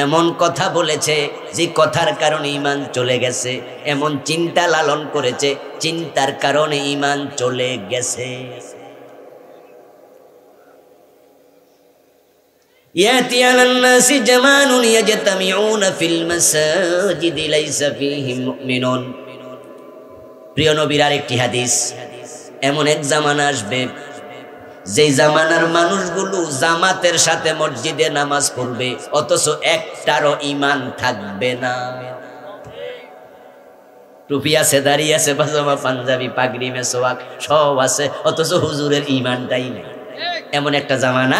এমন কথা বলেছে যে কথার কারণে ঈমান চলে গেছে, এমন চিন্তা লালন করেছে চিন্তার কারণে ঈমান চলে গেছে। ইয়াতি আলান নাসি জামানুন ইয়াজতামিউনা ফিল মাসাজিদি লাইসা ফীহিম মুমিনুন। প্রিয় নবীর আরেকটি হাদিস, এমন এক জামানা আসবে যেই জামানার মানুষগুলো জামাতের সাথে মসজিদে নামাজ পড়বে অথচ একটারও ঈমান থাকবে না। টুপি আছে, দাড়ি আছে, পাজামা পাঞ্জাবি পাগড়ি মেসওয়াক সব আছে, অথচ হুজুরের ঈমানটাই নেই। এমন একটা জামানা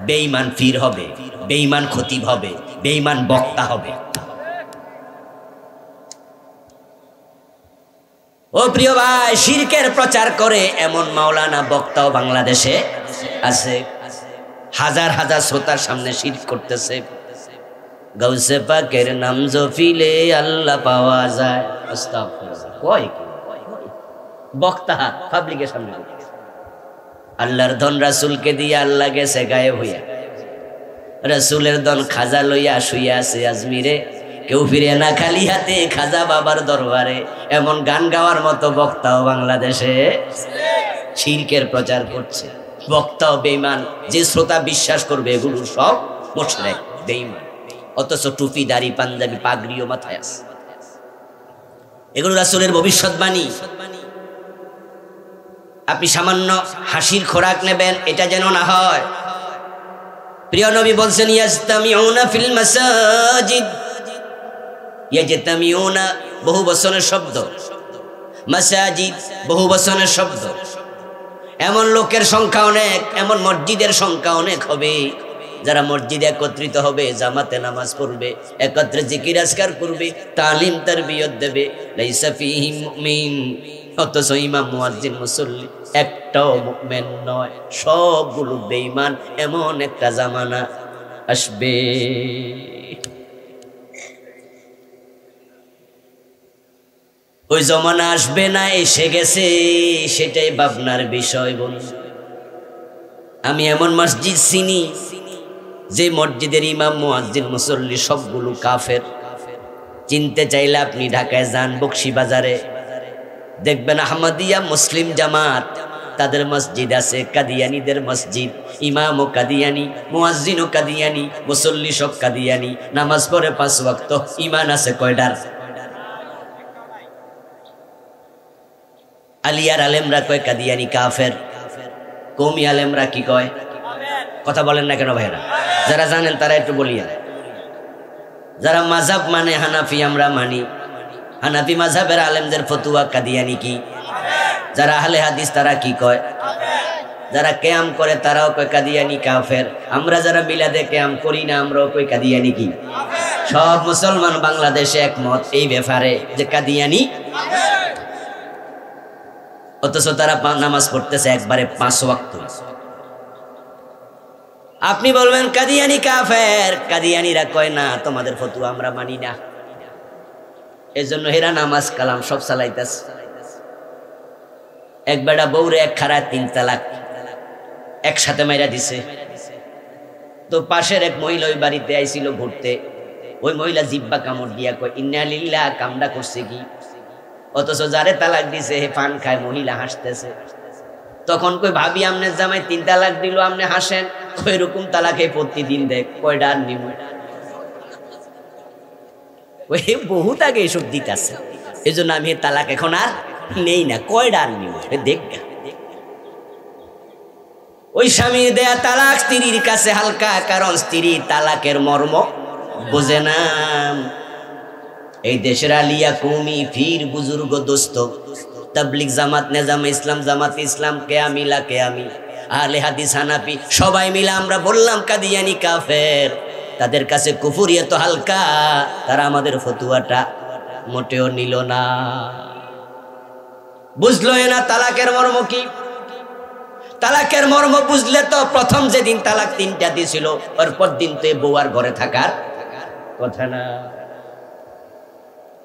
বেঈমান ফির হবে, বেঈমান খতিব হবে, বেঈমান বক্তা হবে। ও প্রিয় ভাই, শিরকের প্রচার করে এমন মাওলানা বক্তাও বাংলাদেশে আছে। হাজার হাজার শ্রোতার সামনে শিরক করতেছে। গাউসে পাকের নাম জপিলে আল্লাহ পাওয়া যায়। আস্তাগফিরুল্লাহ, কয় কি বক্তা পাবলিকের সামনে আল্লাহর ধন রাসূলকে দিয়ে আল্লাহ গেছে গায়েব হইয়া, রাসূলের ধন খাজা লইয়া শুইয়া আছে আজমিরে, কেউ ফিরে না খালি হাতে খাজা বাবার দরবারে। এমন গান গাওয়ার মতো বক্তাও বাংলাদেশে শিরকের প্রচার করছে। বক্তাও বেঈমান, যে শ্রোতা বিশ্বাস করবে এগুলো সব মুশরিক বেঈমান, অথচ টুপি দাড়ি পাঞ্জাবি পাগড়িও মাথায় আছে। এগুলো রাসূলের ভবিষ্যৎবাণী। আপনি সামান্য হাসির খোরাক নেবেন, এটা যেন না হয়। প্রিয় নবী বলছেন ইয়াজতামিউনা ফিল মাসাজিদ। ইয়াজতামিউনা বহু বচনের শব্দ, মাসাজিদ বহু বচনের শব্দ। এমন লোকের সংখ্যা অনেক, এমন মসজিদের সংখ্যা অনেক হবে যারা মসজিদে একত্রিত হবে, জামাতে নামাজ পড়বে, একত্রে জিকির আজকার করবে, তালিম তারবিয়ত দেবে, লাইসা ফীহিম মুমিন, অথচ ইমাম মুয়াজ্জিন মুসল্লি একটাও মুমিন নয়, সবগুলো বেঈমান। এমন একটা জামানা আসবে। ওই জামানা আসবে না, এসে গেছে, সেটাই ভাবনার বিষয়। বলুন, আমি এমন মসজিদ চিনি যে মসজিদের ইমাম মুয়াজ্জিন মুসল্লি সবগুলো কাফের। চিনতে চাইলে আপনি ঢাকায় যান, বকশীবাজারে দেখবেন আহমদিয়া মুসলিম জামাত, তাদের মসজিদ আছে, কাদিয়ানীদের মসজিদ, ইমামও কাদিয়ানী, মুয়াজ্জিনও কাদিয়ানী, মুসল্লি সব কাদিয়ানী, নামাজ পড়ে 5 ওয়াক্ত, ঈমান আছে কয়টার? আলিয়ার আলেমরা কয় কাদিয়ানী কাফের, কওমি আলেমরা কি কয়? কথা বলেন না কেন ভাইরা? যারা জানেন তারা একটু বলিয়া। যারা মাযহাব মানে হানাফি, আমরা মানি হানাফি মাযহাবের আলেমদের ফতোয়া কাদিয়ানী কি? যারা আহলে হাদিস তারা কি কয়? যারা কিয়াম করে তারাও কয় কাদিয়ানী কাফের। আমরা যারা মিলাদে কিয়াম করি না আমরাও কই কাদিয়ানী কি? সব মুসলমান বাংলাদেশে একমত এই ব্যাপারে যে কাদিয়ানী কাফের। অথচ তারা নামাজ পড়তেছে একবারে 5 ওয়াক্ত। আপনি বলবেন কাদিয়ানী কাফের, কাদিয়ানীরা কয় না তোমাদের ফতোয়া আমরা মানি না, এজন্য হেরা নামাজ কালাম সব চালাইতেছে। এক বেটা বউরে এক খাড়া 3 তালাক একসাথে মাইরা দিছে। তো পাশের এক মহিলা ওই বাড়িতে আইছিল ঘুরতে, ওই মহিলা জিব্বা কামড় দিয়া কয় ইন্না লিল্লাহ, কামড়া করছে কি? অথচ যারে তালাক দিছে হে পান খায়, মহিলা হাসতেছে। তখন কই ভাবি আমনের জামাই 3 তালাক দিল, আপনি হাসেন? ওই রকম তালাকে প্রতিদিন দেখ, কয়টা আর নিব? ওই বহুত আগে এসব দিতেছে, এই জন্য আমি তালাক এখন আর নেই না, কয়টা আর নিব দেখ। ওই স্বামীর দেয়া তালাক স্ত্রীর কাছে হালকা, কারণ স্ত্রী তালাকের মর্ম বোঝে না। এই দেশের আলিয়া কৌমি ফির বুজুর্গ দোস্ত, তাবলিগ জামাত, নেজামে ইসলাম, জামাত ইসলাম, কেয়ামিলা কেয়ামি, আহলে হাদিস, হানাফি, সবাই মিলে আমরা বললাম কাদিয়ানি কাফের। তাদের কাছে কুফরি এত হালকা, তারা আমাদের ফতুয়াটা মোটেও নিল না, বুঝলো না তালাকের মর্ম কি। তালাকের মর্ম বুঝলে তো প্রথম যেদিন তালাক 3টা দিয়েছিল, পর দিন তো বউয়ার ঘরে থাকার কথা না।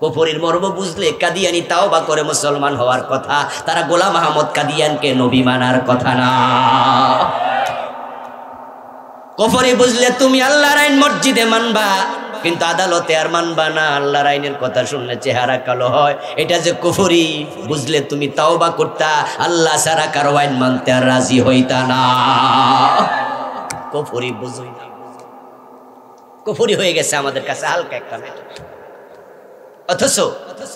কুফরির মর্ম বুঝলে কাদিয়ানি তাওবা করে মুসলমান হওয়ার কথা, তারা গোলাম আহমদ কাদিয়ানকে নবী মানার কথা না। কুফরি বুঝলে তুমি আল্লাহর আইন মসজিদে মানবা, কিন্তু আদালতে আর মানবা না। আল্লাহর আইনের কথা শুনলে চেহারা কালো হয়, এটা যে কুফরি। বুঝলে তুমি তাওবা করতা, আল্লাহ ছাড়া কারো আইন মানতে আর রাজি হইতা না। কুফরি বুঝই না, কুফরি হয়ে গেছে আমাদের কাছে হালকা একটা মেটা। অথচ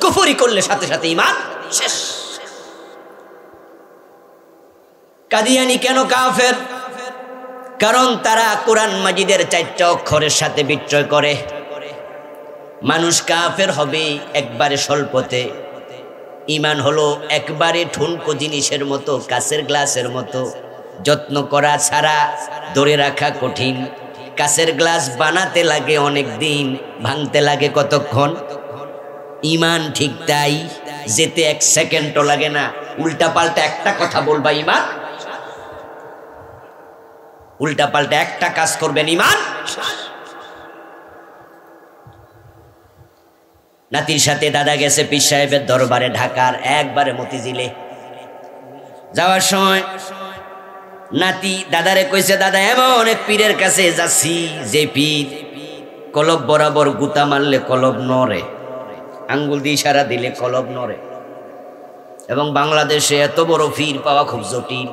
কুফরি করলে সাথে সাথে ঈমান শেষ। কাদিয়ানি কেন কাফের? কারণ তারা কোরআন মাজিদের 4টা অক্ষরের সাথে বিক্রয় করে। মানুষ কাফের হবে একবারে স্বল্পতে, ঈমান হলো একবারে ঠুনকো জিনিসের মতো, কাচের গ্লাসের মতো, যত্ন করা ছাড়া ধরে রাখা কঠিন। কাচের গ্লাস বানাতে লাগে অনেক দিন, ভাঙতে লাগে কতক্ষণ? ঈমান ঠিক তাই, যেতে 1 সেকেন্ডও লাগে না। উল্টা পাল্টা একটা কথা বলবা ঈমান, উল্টা পাল্টা একটা কাজ করবেন ঈমান। নাতির সাথে দাদা গেছে পীর সাহেবের দরবারে ঢাকার, একবারে মতিঝিলে যাওয়ার সময় নাতি দাদারে কইছে, দাদা এমন এক পীরের কাছে যাচ্ছি যে পীর কলব বরাবর গুতা মারলে কলব নড়ে, আঙ্গুল দিয়ে ইশারা দিলে কলব নড়ে, এবং বাংলাদেশে এত বড় পীর পাওয়া খুব জটিল।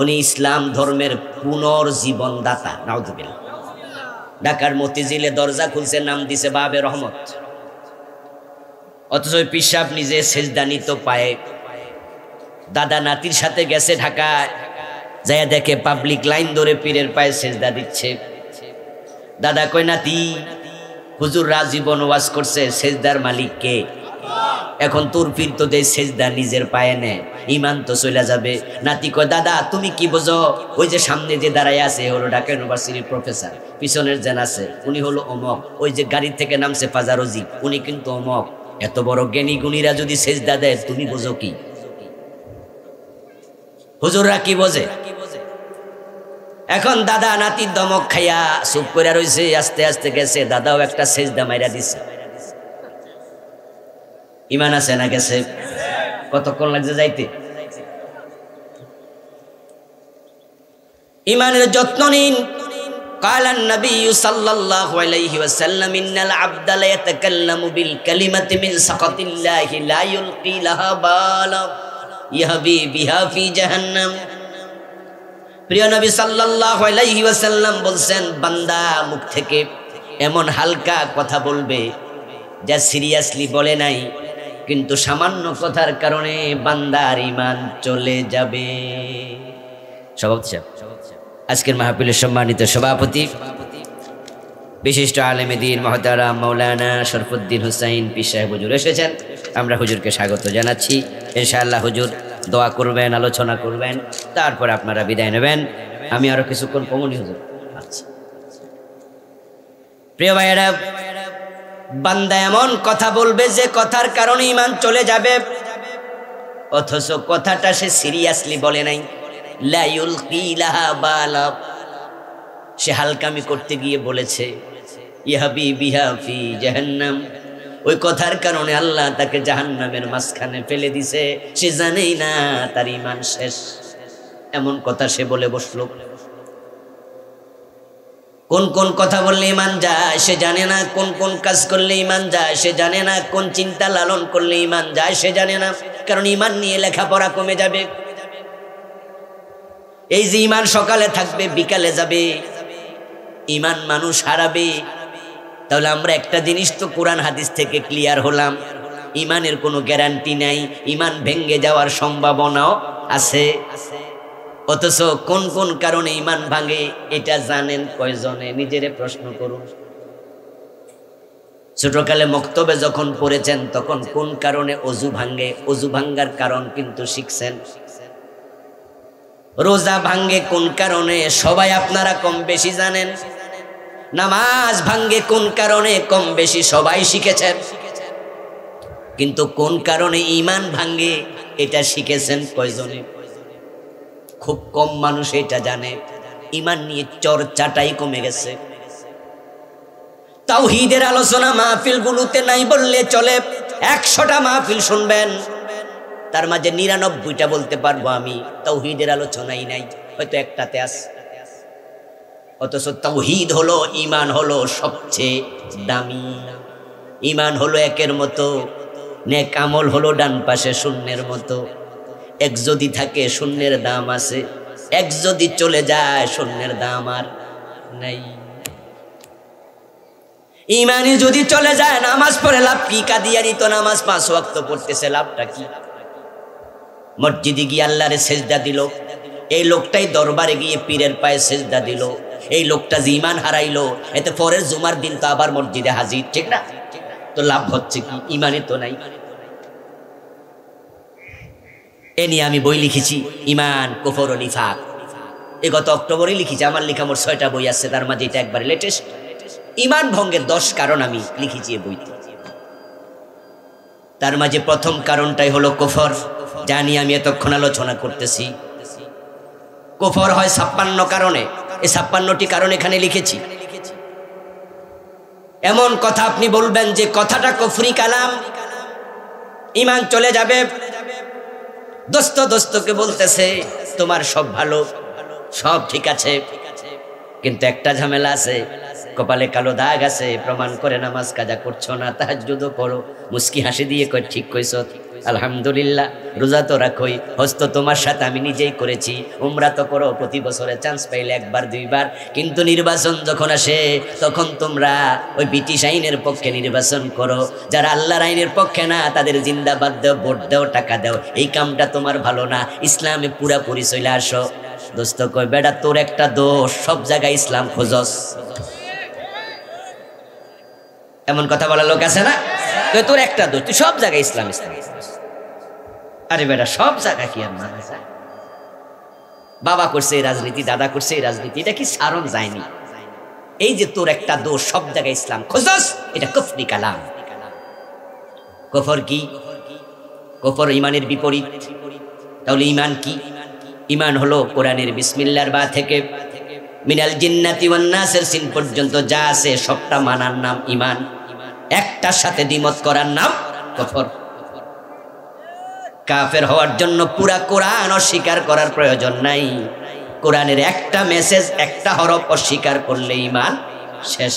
উনি ইসলাম ধর্মের পুনর্জীবনদাতা, নাউযুবিল্লাহ। ঢাকার মতিঝিলে দরজা খুলছে, নাম দিছে বাবে রহমত। অথচ পীর সাহেব নিজে সেজদা নিত পায়ে। দাদা নাতির সাথে গেছে ঢাকায়, যায় দেখে পাবলিক লাইন ধরে পীরের পায়ে সেজদা দিচ্ছে। দাদা কয়, নাতি হুজুর রাজীবন ওয়াজ করছে, সেজদার মালিক কে? এখন তোর পীর তো যে সেজদা নিজের পায়ে নেয়, ঈমান তো চলে যাবে। নাতি কয়, দাদা তুমি কি বোঝো? ওই যে সামনে যে দাঁড়ায় আছে হলো ঢাকা ইউনিভার্সিটির প্রফেসর, পিছনের যেন আছে উনি হলো অমক, ওই যে গাড়ি থেকে নামছে ফাজারজি উনি কিন্তু অমক। এত বড় জ্ঞানী গুণীরা যদি সেজদা দেয়, তুমি বোঝো কি? হুজুররা কি বোঝে? এখন দাদা নাতির দমক খাইয়া চুপ করে রইছে। আস্তে আস্তে গেছে, দাদাও একটা সেজদা মাইরা দিছে। ঈমান আছে না গেছে? কতক্ষণ লাগছে যাইতে? ঈমানের যত্ন নিন। قال النبي صلى الله عليه وسلم إن العبد لا يتكلم بالكلمة من سخط الله لا يلقي لها بالا يهوي بها في جهنم। প্রিয় নবী সাল্লাল্লাহু আলাইহি ওয়াসাল্লাম বলছেন, বান্দা মুখ থেকে এমন হালকা কথা বলবে যা সিরিয়াসলি বলে নাই, কিন্তু সামান্য কথার কারণে বান্দার ঈমান চলে যাবে। সভাপতি, আজকের মাহফিলের সম্মানিত সভাপতি, বিশিষ্ট আলেমে দ্বীন মুহতারাম মাওলানা শরফুদ্দীন হুসাইন পীর সাহেব হুজুর এসেছেন। আমরা হুজুরকে স্বাগত জানাচ্ছি। ইনশাআল্লাহ হুজুর দোয়া করবেন, আলোচনা করবেন, তারপর আপনারা বিদায় নেবেন। আমি আরো কিছুক্ষণ কমনি হুজুর। আচ্ছা প্রিয় ভাইয়েরা, বান্দা এমন কথা বলবে যে কথার কারণে ঈমান চলে যাবে, অথচ কথাটা সে সিরিয়াসলি বলে নাই। লা ইউলকি লাহা বালা, সে হালকামি করতে গিয়ে বলেছে ইয়াহবি বিহা ফি জাহান্নাম। ওই কথার কারণে আল্লাহ তাকে জাহান্নামের মাঝখানে ফেলে দিছে, সে জানেই না তার ঈমান শেষ। এমন কথা সে বলে বসলো। কোন কোন কথা বললে ঈমান যায় সে জানে না, কোন কোন কাজ করলে ঈমান যায় সে জানে না, কোন চিন্তা লালন করলে ঈমান যায় সে জানে না। কারণ ঈমান নিয়ে লেখাপড়া কমে যাবে। এই যে ঈমান সকালে থাকবে বিকালে যাবে, ঈমান মানুষ হারাবে। তাহলে আমরা একটা জিনিস তো কোরআন হাদিস থেকে ক্লিয়ার হলাম, ঈমানের কোনো গ্যারান্টি নাই, ঈমান ভেঙে যাওয়ার সম্ভাবনাও আছে। অথচ কোন কোন কারণে ঈমান ভাঙে এটা জানেন কয়জনে? নিজেরে প্রশ্ন করুন। ছোটকালে মক্তবে যখন পড়েছেন তখন কোন কারণে অজু ভাঙে, অজু ভাঙ্গার কারণ কিন্তু শিখছেন। রোজা ভাঙ্গে কোন কারণে সবাই আপনারা কম বেশি জানেন। নামাজ ভাঙ্গে কোন কারণে কম বেশি সবাই শিখেছেন। কিন্তু কোন কারণে ঈমান ভাঙ্গে এটা শিখেছেন কয়জনে? খুব কম মানুষ এটা জানে। ঈমান নিয়ে চর্চাটাই কমে গেছে। তাওহীদের আলোচনা মাহফিলগুলোতে নাই বললে চলে। 100টা মাহফিল শুনবেন, তার মাঝে 99টা বলতে পারবো আমি তাওহীদের আলোচনাই নাই, হয়তো একটাতে আছে। অথচ তাওহীদ হলো, ঈমান হলো সবচেয়ে দামি। ঈমান হলো একের মতো, নেক আমল হলো ডান পাশে শূন্যের মতো। এক যদি থাকে শূন্যের দাম আছে, এক যদি চলে যায় শূন্যের দাম আর নাই। ঈমানি যদি চলে যায় নামাজ পড়ে লাভ কি? কাদিয়ানি তো নামাজ 5 ওয়াক্ত পড়তেছে, লাভটা কি? মসজিদে গিয়ে আল্লাহরে সেজদা দিল, এই লোকটাই দরবারে গিয়ে পীরের পায়ে সেজদা দিল। এই লোকটা যে ঈমান হারাইলো, এতে পরের জুমার দিন তো আবার মসজিদে হাজির, ঠিক না? তো লাভ হচ্ছে কি? ঈমানই তো নাই। এ নিয়ে আমি বই লিখেছি, ঈমান, কুফর ও নিফাক। এই গত অক্টোবরে লিখেছি। আমার লেখা মোট 6টা বই আছে, তার মাঝে এটা একবারে লেটেস্ট। ঈমান ভঙ্গের 10 কারণ আমি লিখেছি এই বইতে। তার মাঝে প্রথম কারণটাই হলো কুফর, জানি আমি এতক্ষণ আলোচনা করতেছি। কুফর হয় 56 কারণে, এই 56টি কারণ এখানে লিখেছি। এমন কথা আপনি বলবেন যে কথাটা কুফরি কালাম, ঈমান চলে যাবে। দোস্তকে বলতেছে তোমার সব ভালো, সব ঠিক আছে, কিন্তু একটা ঝামেলা আছে, কপালে কালো দাগ আছে, প্রমাণ করে নামাজ কাজা করছো না, তাহাজ্জুদও করো। মুস্কি হাসি দিয়ে কয় ঠিক কইছো, আলহামদুলিল্লাহ। রোজা তো রাখোই, হজ তো তোমার সাথে আমি নিজেই করেছি, উমরা তো করো প্রতি বছরে চান্স পাইলে 1বার 2বার। কিন্তু নির্বাচন যখন আসে তখন তোমরা ওই ব্রিটিশ আইনের পক্ষে নির্বাচন করো, যারা আল্লাহর আইনের পক্ষে না তাদের জিন্দাবাদ দাও, ভোট দাও, টাকা দাও। এই কামটা তোমার ভালো না, ইসলামে পুরাপুরি চলে আসো। দোস্ত কয় বেটা তোর একটা দোষ, সব জায়গায় ইসলাম খোঁজস। এমন কথা বলা লোক আছে না? তোর একটা দোষ, তুই সব জায়গায় ইসলাম ইসলাম। আরে বেটা সব জায়গা কি আর মানা যায়? বাবা করছে এই রাজনীতি, দাদা করছে এই রাজনীতি, এটা কি সারণ যায়নি? এই যে তোর একটা দোষ, সব জায়গায় ইসলাম খোঁজস, এটা কুফরি কালাম। কুফর কি? কুফর ঈমানের বিপরীত। তাহলে ঈমান কি? ঈমান হলো কোরআনের বিসমিল্লাহর বা থেকে মিনাল জিন্নাতি ওয়ান নাসের সিন পর্যন্ত যা আছে সবটা মানার নাম ঈমান। একটার সাথে দ্বিমত করার নাম কুফর। কাফের হওয়ার জন্য পুরা কোরআন অস্বীকার করার প্রয়োজন নাই। কোরআনের একটা মেসেজ, একটা হরফ অস্বীকার করলে ঈমান শেষ।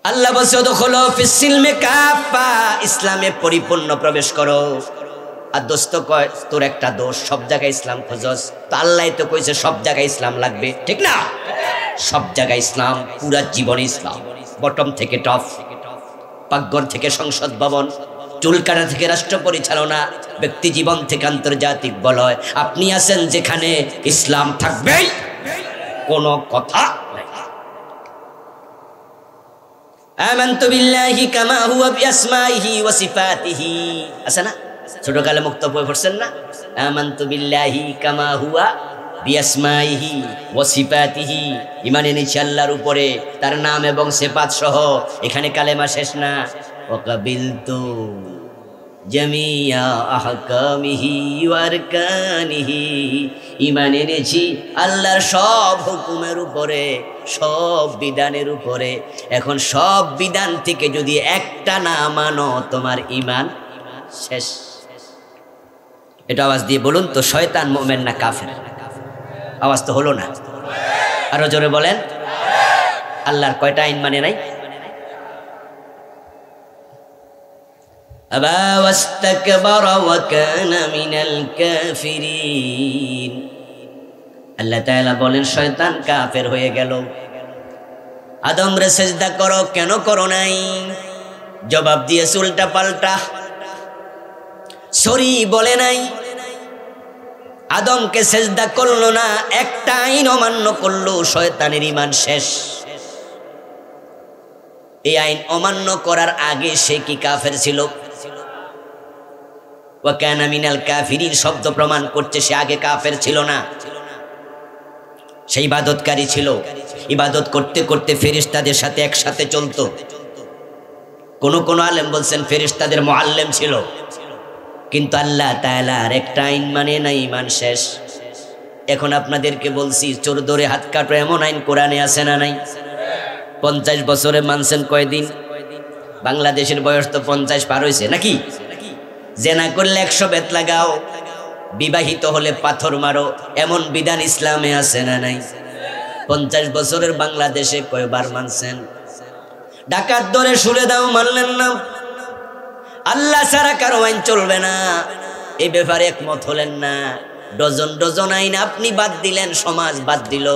আল্লাহ বলছে উদখুলু ফিস সিলমি কাফা, ইসলামে পরিপূর্ণ প্রবেশ করো। আর দোস্ত কয় তোর একটা দোষ, সব জায়গায় ইসলাম খোঁজস। তো আল্লাহ তো কইছে সব জায়গায় ইসলাম লাগবে, ঠিক না? সব জায়গায় ইসলাম, পুরা জীবনে ইসলাম, বটম থেকে টপ, পাকঘর থেকে সংসদ ভবন, চুলকাটা থেকে রাষ্ট্র পরিচালনা, ব্যক্তি জীবন থেকে আন্তর্জাতিক বলয়। আপনি আছেন যেখানে ইসলাম থাকবেই, কোনো কথা নাই। আমানতু বিল্লাহি কামা হুয়া বিআসমাইহি ওয়া সিফাতিহি, আছে না? ছোটকালে মুক্তব্য পড়ছেন না? আমানতু বিল্লাহি কামা হুয়া বিআসমাইহি ওয়া সিফাতিহি, ঈমান এনেছি আল্লাহর উপরে, তার নাম এবং সিফাত সহ। এখানে কালেমা শেষ না। ওয়া কাবিলতু জামিয়া আহকামিহি ওয়া আরকানিহি, ঈমান এনেছি আল্লাহর সব হুকুমের উপরে, সব বিধানের উপরে। এখন সব বিধান থেকে যদি একটা না মানো তোমার ঈমান শেষ। এটা আওয়াজ দিয়ে বলুন তো, শয়তান মুমিন না কাফের? আওয়াজ তো হলো না। আরো জোরে বলেন। আল্লাহর কয়টা আইন মানে নাই? আবা ওয়াস্তাকবারা ওয়া কানা মিনাল কাফিরিন। আল্লাহ তাআলা বলেন শয়তান কাফের হয়ে গেল। আদম রে সিজদা করো, কেন করো নাই? জবাব দিয়েছে উল্টা পাল্টা, সরি বলে নাই। আদমকে সিজদা করলো না, একটা আইন অমান্য করলো, শয়তানের ঈমান শেষ। এই আইন অমান্য করার আগে সে কি কাফের ছিল? ওয়া কানা মিনাল কাফিরিন শব্দ প্রমাণ করছে সে আগে কাফের ছিল না, সে ইবাদতকারী ছিল। ইবাদত করতে করতে ফেরেশতাদের সাথে একসাথে চলতো। কোন আলেম বলছেন ফেরেশতাদের মুআল্লিম ছিল। কিন্তু আল্লাহ তাআলার একটা আইন মানে না, ঈমান শেষ। এখন আপনাদেরকে বলছি, চোর ধরে হাত কাটো এমন আইন কোরআনে আছে না নাই? 50 বছরে মানছেন কয়দিন? বাংলাদেশের বয়স তো 50 পার হয়েছে নাকি? জেনা করলে 100 বেত লাগাও, বিবাহিত হলে পাথর মারো, এমন বিধান ইসলামে আছে না নাই? 50 বছরের বাংলাদেশে কয়বার মানছেন? ডাকাত ধরে শুলে দাও, মানলেন না। আল্লাহ ছাড়া কারো আইন চলবে না, এই ব্যাপারে একমত হলেন না। ডজন ডজন আইন আপনি বাদ দিলেন, সমাজ বাদ দিল,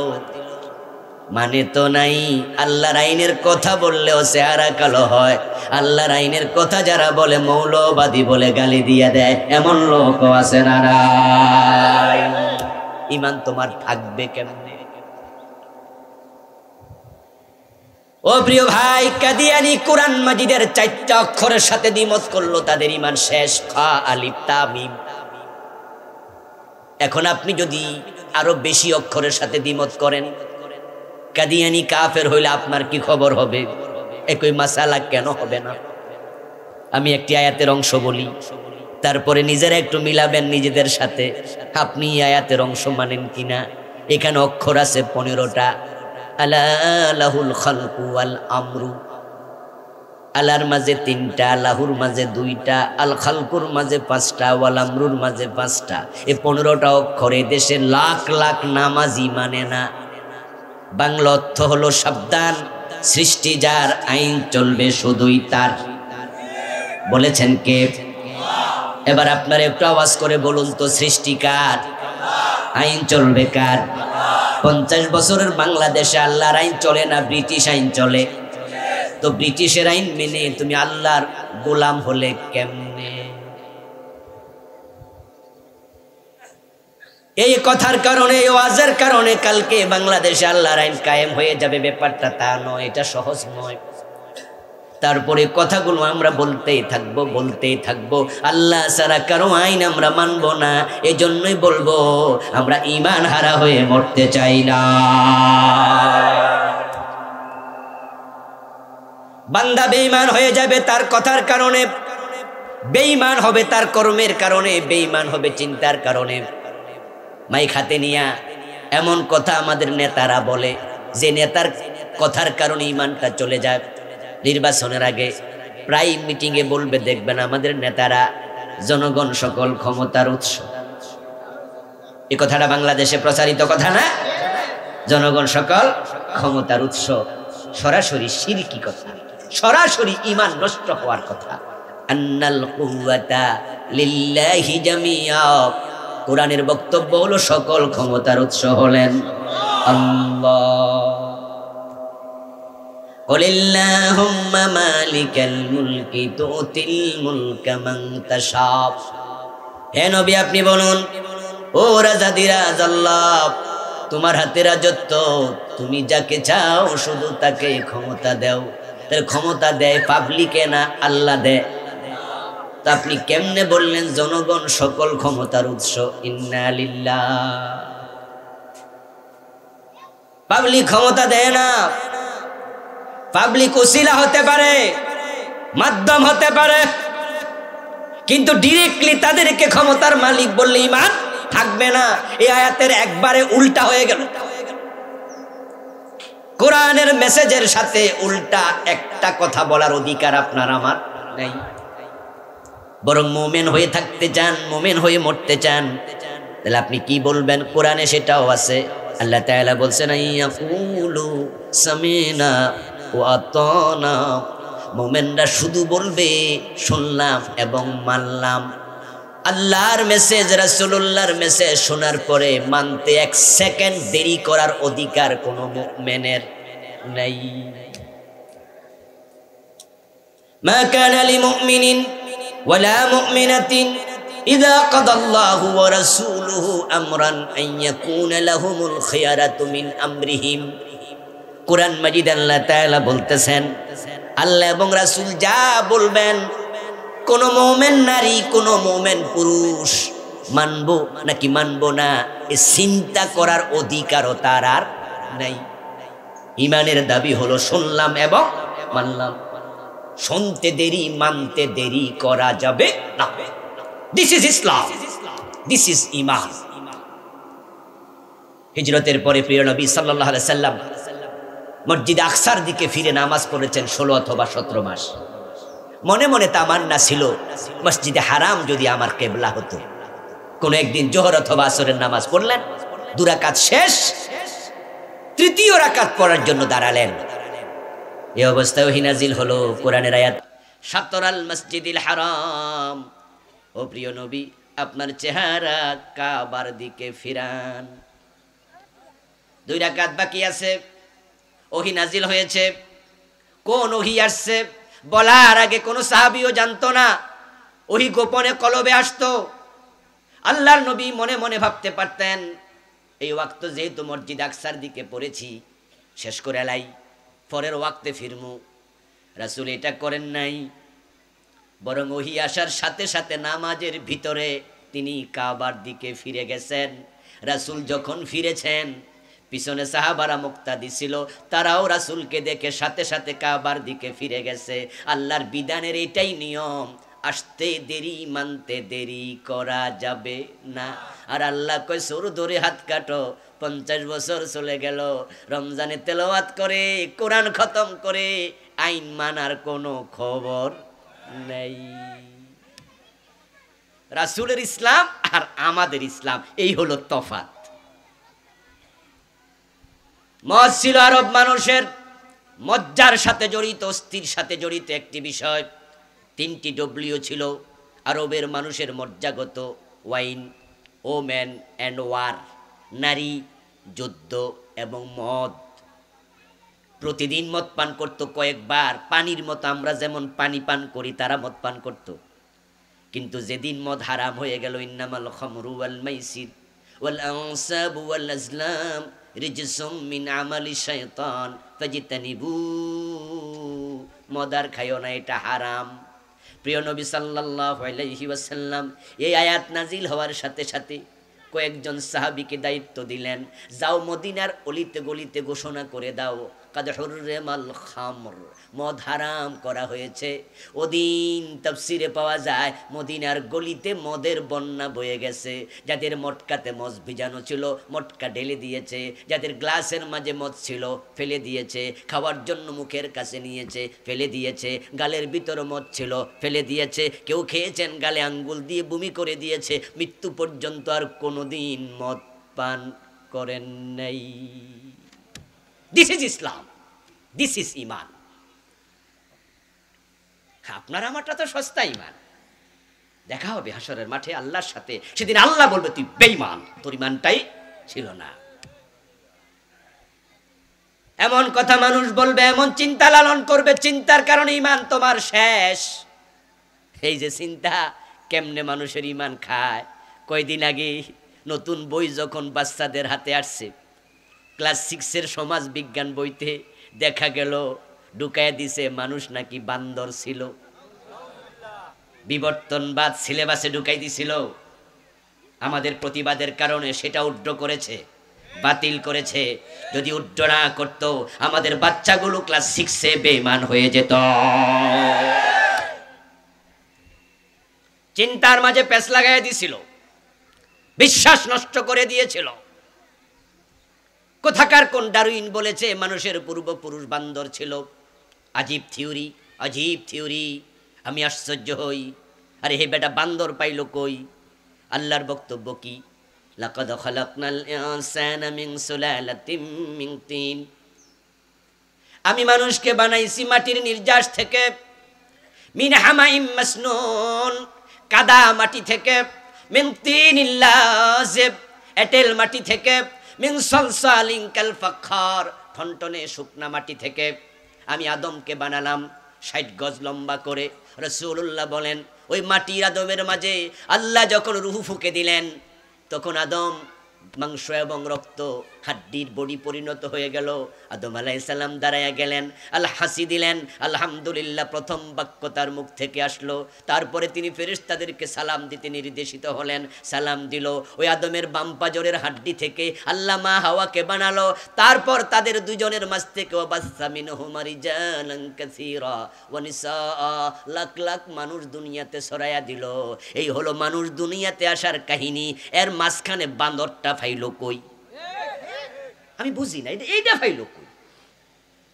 মানে তো নাই। আল্লাহর আইনের কথা বললেও চেহারা কালো হয়। আল্লাহর আইনের কথা যারা বলে মৌলবাদী বলে গালি দিয়ে দেয়, এমন লোকও আছে না নাই? ঈমান তোমার থাকবে কেমনে? ও প্রিয় ভাই, কাদিয়ানী কোরআন মাজিদের 4টা অক্ষরের সাথে দ্বিমত করলো, তাদের ঈমান শেষ। খা আলিফ তা মিম। এখন আপনি যদি আরো বেশি অক্ষরের সাথে দ্বিমত করেন, কাদিয়ানী কাফের হইলে আপনার কি খবর হবে? একই মাসালা কেন হবে না? আমি একটি আয়াতের অংশ বলি, তারপরে নিজেরা একটু মিলাবেন নিজেদের সাথে, আপনি আয়াতের অংশ মানেন কিনা। এখানে অক্ষর আছে 15টা। আলা লাহুল খালকু ওয়াল আমরু। আলার মাঝে 3টা, লাহুর মাঝে 2টা, আল খালকুর মাঝে 5টা, ওয়াল আমরুর মাঝে 5টা। এই 15টা অক্ষরে দেশে লাখ লাখ নামাজি মানে না। বাংলা অর্থ হলো সাবধান, সৃষ্টি যার, আইন চলবে শুধুই তার। বলেছেন কে? এবার আপনারা একটু আওয়াজ করে বলুন তো, সৃষ্টি কার? আইন চলবে কার? 50 বছরের বাংলাদেশে আল্লাহর আইন চলে না, ব্রিটিশ আইন চলে। তো ব্রিটিশের আইন মেনে তুমি আল্লাহর গোলাম হলে কেমনে? এই কথার কারণে, ওয়াজের কারণে কালকে বাংলাদেশে আল্লাহর আইন কায়েম হয়ে যাবে, ব্যাপারটা তা নয়, এটা সহজ নয়। তারপরে কথাগুলো আমরা বলতেই থাকবো। আল্লাহ ছাড়া কারো আইন আমরা মানব না। এজন্যই বলবো, আমরা ঈমান হারা হয়ে মরতে চাই না। বান্দা বেঈমান হয়ে যাবে তার কথার কারণে, বেঈমান হবে তার কর্মের কারণে, বেঈমান হবে চিন্তার কারণে। মাইক হাতে নিয়া এমন কথা আমাদের নেতারা বলে, যে নেতার কথার কারণে ঈমানটা চলে যায়। নির্বাচনের আগে প্রায় মিটিংয়ে বলবে, দেখবেন আমাদের নেতারা জনগণ সকল ক্ষমতার উৎস। এই কথাটা বাংলাদেশে প্রচারিত কথা না? জনগণ সকল ক্ষমতার উৎস। সরাসরি শিরকি কথা, সরাসরি ঈমান নষ্ট হওয়ার কথা। আন্নাল কুওয়াতা লিল্লাহি জামিআ। কোরআনের বক্তব্য হলো সকল ক্ষমতার উৎস হলেন আল্লাহ। কুলিল্লাহুম্মা মালিকাল মুলকি তুতিল মুলকা মান তাশা। হে নবী আপনি বলুন, ও রাজাদিরাজ আল্লাহ, তোমার হাতে রাজত্ব, তুমি যাকে চাও শুধু তাকে ক্ষমতা দাও। তাহলে ক্ষমতা দেয় পাবলিকে না আল্লাহ দেয়? তা আপনি কেমনে বললেন জনগণ সকল ক্ষমতার উৎস? ইন্না লিল্লাহ। পাবলিক ক্ষমতা দেয় না, পাবলিক ওসিলা হতে পারে, মাধ্যম হতে পারে, কিন্তু ডিরেক্টলি তাদেরকে ক্ষমতার মালিক বললে ঈমান থাকবে না। এই আয়াতের একবারে উল্টা হয়ে গেল। কোরআনের মেসেজের সাথে উল্টা একটা কথা বলার অধিকার আপনার আমার নেই। বরং মুমিন হয়ে থাকতে চান, মুমিন হয়ে মরতে চান, তাহলে আপনি কি বলবেন? কোরআনে সেটাও আছে, আল্লাহ তাআলা বলছেন আইয়াকুলু সামিনা ওয়া আতানা, মুমিনরা শুধু বলবে শুনলাম এবং মানলাম। আল্লাহর মেসেজ, রাসূলুল্লাহর মেসেজ শোনার পরে মানতে এক সেকেন্ড দেরি করার অধিকার কোনো মুমিনের নাই। মা কানা লিমুমিনিন ওয়ালা মুমিনাতিন ইযা কাদাল্লাহু ওয়া রাসূলুহু আমরান আন ইয়াকুনা লাহুমুল খিয়ারাতু মিন আমরিহিম। কোরআন মাজিদ আল্লাহ তাআলা বলতেছেন, আল্লাহ এবং রাসূল যা বলবেন কোন মুমিন নারী কোন মুমিন পুরুষ মানবো নাকি মানবো না এ চিন্তা করার অধিকারও তার আর নাই। ঈমানের দাবি হলো শুনলাম এবং মানলাম। শুনতে দেরি মানতে দেরি করা যাবে না। This is Islam, this is ঈমান। হিজরতের পরে প্রিয় নবী সাল্লাল্লাহু আলাইহি সাল্লাম মসজিদ আকসার দিকে ফিরে নামাজ পড়েছেন 16 অথবা 17 মাস। মনে মনে তামান্না ছিল মসজিদে হারাম যদি আমার কিবলা হতো। কোন একদিন জোহর অথবা আসরের নামাজ পড়লেন, 2 রাকাত শেষ, 3য় রাকাত পড়ার জন্য দাঁড়ালেন। এই অবস্থায় ওহী নাজিল হলো কোরআনের আয়াত, শাতরাল মসজিদিল হারাম, ও প্রিয় নবী আপনার চেহারা কাবার দিকে ফিরান। 2 রাকাত বাকি আছে, ওহী নাজিল হয়েছে। কোন ওহী আসছে বলার আগে কোন সাহাবীও জানতো না। ওহী গোপনে কলবে আসতো। আল্লাহর নবী মনে মনে ভাবতে পারতেন এই ওয়াক্ত যেহেতু মসজিদ আকসার দিকে পড়েছি, শেষ করে এলাই, পরের ওয়াক্তে ফিরমু। রাসূল এটা করেন নাই, বরং ওহী আসার সাথে সাথে নামাজের ভিতরে তিনি কাবার দিকে ফিরে গেছেন। রাসূল যখন ফিরেছেন পিছনে সাহাবারা মুক্তাদি ছিল, তারাও রাসূলকে দেখে সাথে সাথে কাবার দিকে ফিরে গেছে। আল্লাহর বিধানের এটাই নিয়ম, আসতে দেরি মানতে দেরি করা যাবে না। আর আল্লাহ কয় সর ধরে হাত কাটো। 50 বছর চলে গেল, রমজানে তেলাওয়াত করে কোরআন খতম করে আইন মানার কোনো খবর নেই। রাসূলের ইসলাম আর আমাদের ইসলাম এই হলো তফাৎ। মদ ছিল আরব মানুষের মজ্জার সাথে জড়িত, অস্থির সাথে জড়িত একটি বিষয়। 3টি ডব্লিউ ছিল আরবের মানুষের মজ্জাগত: ওয়াইন, ওমেন অ্যান্ড ওয়ার, নারী, যুদ্ধ এবং মদ। প্রতিদিন মদ পান করত কয়েকবার, পানির মতো আমরা যেমন পানি পান করি তারা মদ পান করত। কিন্তু যেদিন মদ হারাম হয়ে গেল, ইন্নামাল খামরু ওয়াল মাইসির ওয়াল আনসাবু ওয়াল আজলাম রিজসুম মিন আমালি শাইতান ফাজতানিবু, মদ আর খাইও না, এটা হারাম। প্রিয় নবী সাল্লাল্লাহু আলাইহি ওয়াসাল্লাম এই আয়াত নাজিল হওয়ার সাথে সাথে কয়েকজন সাহাবীকে দায়িত্ব দিলেন, যাও মদিনার অলিতে গলিতে ঘোষণা করে দাও কাদ হুররিমাল খামর, মদ হারাম করা হয়েছে। ওদিন তাফসিরে পাওয়া যায় মদিনার গলিতে মদের বন্যা বয়ে গেছে। যাদের মটকাতে মদ ভিজানো ছিল মটকা ঢেলে দিয়েছে, যাদের গ্লাসের মাঝে মদ ছিল ফেলে দিয়েছে, খাওয়ার জন্য মুখের কাছে নিয়েছে ফেলে দিয়েছে, গালের ভিতরে মদ ছিল ফেলে দিয়েছে, কেউ খেয়েছেন গালে আঙ্গুল দিয়ে বমি করে দিয়েছে, মৃত্যু পর্যন্ত আর কোনোদিন মদ পান করেন নাই। This is Islam, this is ইমান। আপনার আমারটা তো সস্তা ইমান। দেখা হবে হাসরের মাঠে আল্লাহর সাথে, সেদিন আল্লাহ বলবে তুই বেঈমান, তোর ইমানটাই ছিল না। এমন কথা মানুষ বলবে, এমন চিন্তা লালন করবে, চিন্তার কারণে ইমান তোমার শেষ। এই যে চিন্তা কেমনে মানুষের ইমান খায়। কয়দিন আগে নতুন বই যখন বাচ্চাদের হাতে আসছে, ক্লাস 6-এর সমাজ বিজ্ঞান বইতে দেখা গেল ঢুকায় দিছে মানুষ নাকি বান্দর ছিল। বিবর্তনবাদ সিলেবাসে ঢুকাই দিছিল। আমাদের প্রতিবাদের কারণে সেটা উড্র করেছে, বাতিল করেছে। যদি উড্র না করতো আমাদের বাচ্চাগুলো ক্লাস 6-এ বেঈমান হয়ে যেত। চিন্তার মাঝে পেঁচ লাগাই দিছিল, বিশ্বাস নষ্ট করে দিয়েছিল। কোথাকার কোন ডারউইন বলেছে মানুষের পূর্বপুরুষ বান্দর ছিল। আজীব থিওরি, আজীব থিওরি। আমি আশ্চর্য হই, আরে হে বেটা বান্দর পাইল কই? আল্লাহর বক্তব্য কি? লাকাদ খালাকনাল ইনসানা মিন সুলালাতিন মিন তিন, আমি মানুষকে বানাইছি মাটির নির্যাস থেকে, মিন হামাইম মাসনুন, কাদা মাটি থেকে, মিন তিনিল লাযিব, এঁটেল মাটি থেকে, মিন সালসালিন কাল ফাখার, ঠনঠনে শুকনা মাটি থেকে আমি আদমকে বানালাম ৬০ গজ লম্বা করে। রাসূলুল্লাহ বলেন ওই মাটির আদমের মাঝে আল্লাহ যখন রূহ ফুঁকে দিলেন, তখন আদম মাংস এবং রক্ত হাড্ডির বডি পরিণত হয়ে গেল। আদম আলাইহিস সালাম দাঁড়ায়া গেলেন, আল্লাহ হাসি দিলেন, আলহামদুলিল্লাহ প্রথম বাক্য তার মুখ থেকে আসলো। তারপরে তিনি ফেরেশতাদেরকে সালাম দিতে নির্দেশিত হলেন, সালাম দিল। ওই আদমের বাম পাজরের হাড্ডি থেকে আল্লাহ মা হাওয়াকে বানালো। তারপর তাদের দুজনের মাঝ থেকে ওয়াবাসসা মিনহুমা রিজালান কাসীরা ওয়া নিসা, লাখ লাখ মানুষ দুনিয়াতে ছড়ায়া দিল। এই হলো মানুষ দুনিয়াতে আসার কাহিনী। এর মাঝখানে বান্দরটা ফাইল কই? আমি বুঝি না, এইটা ফাইল কই?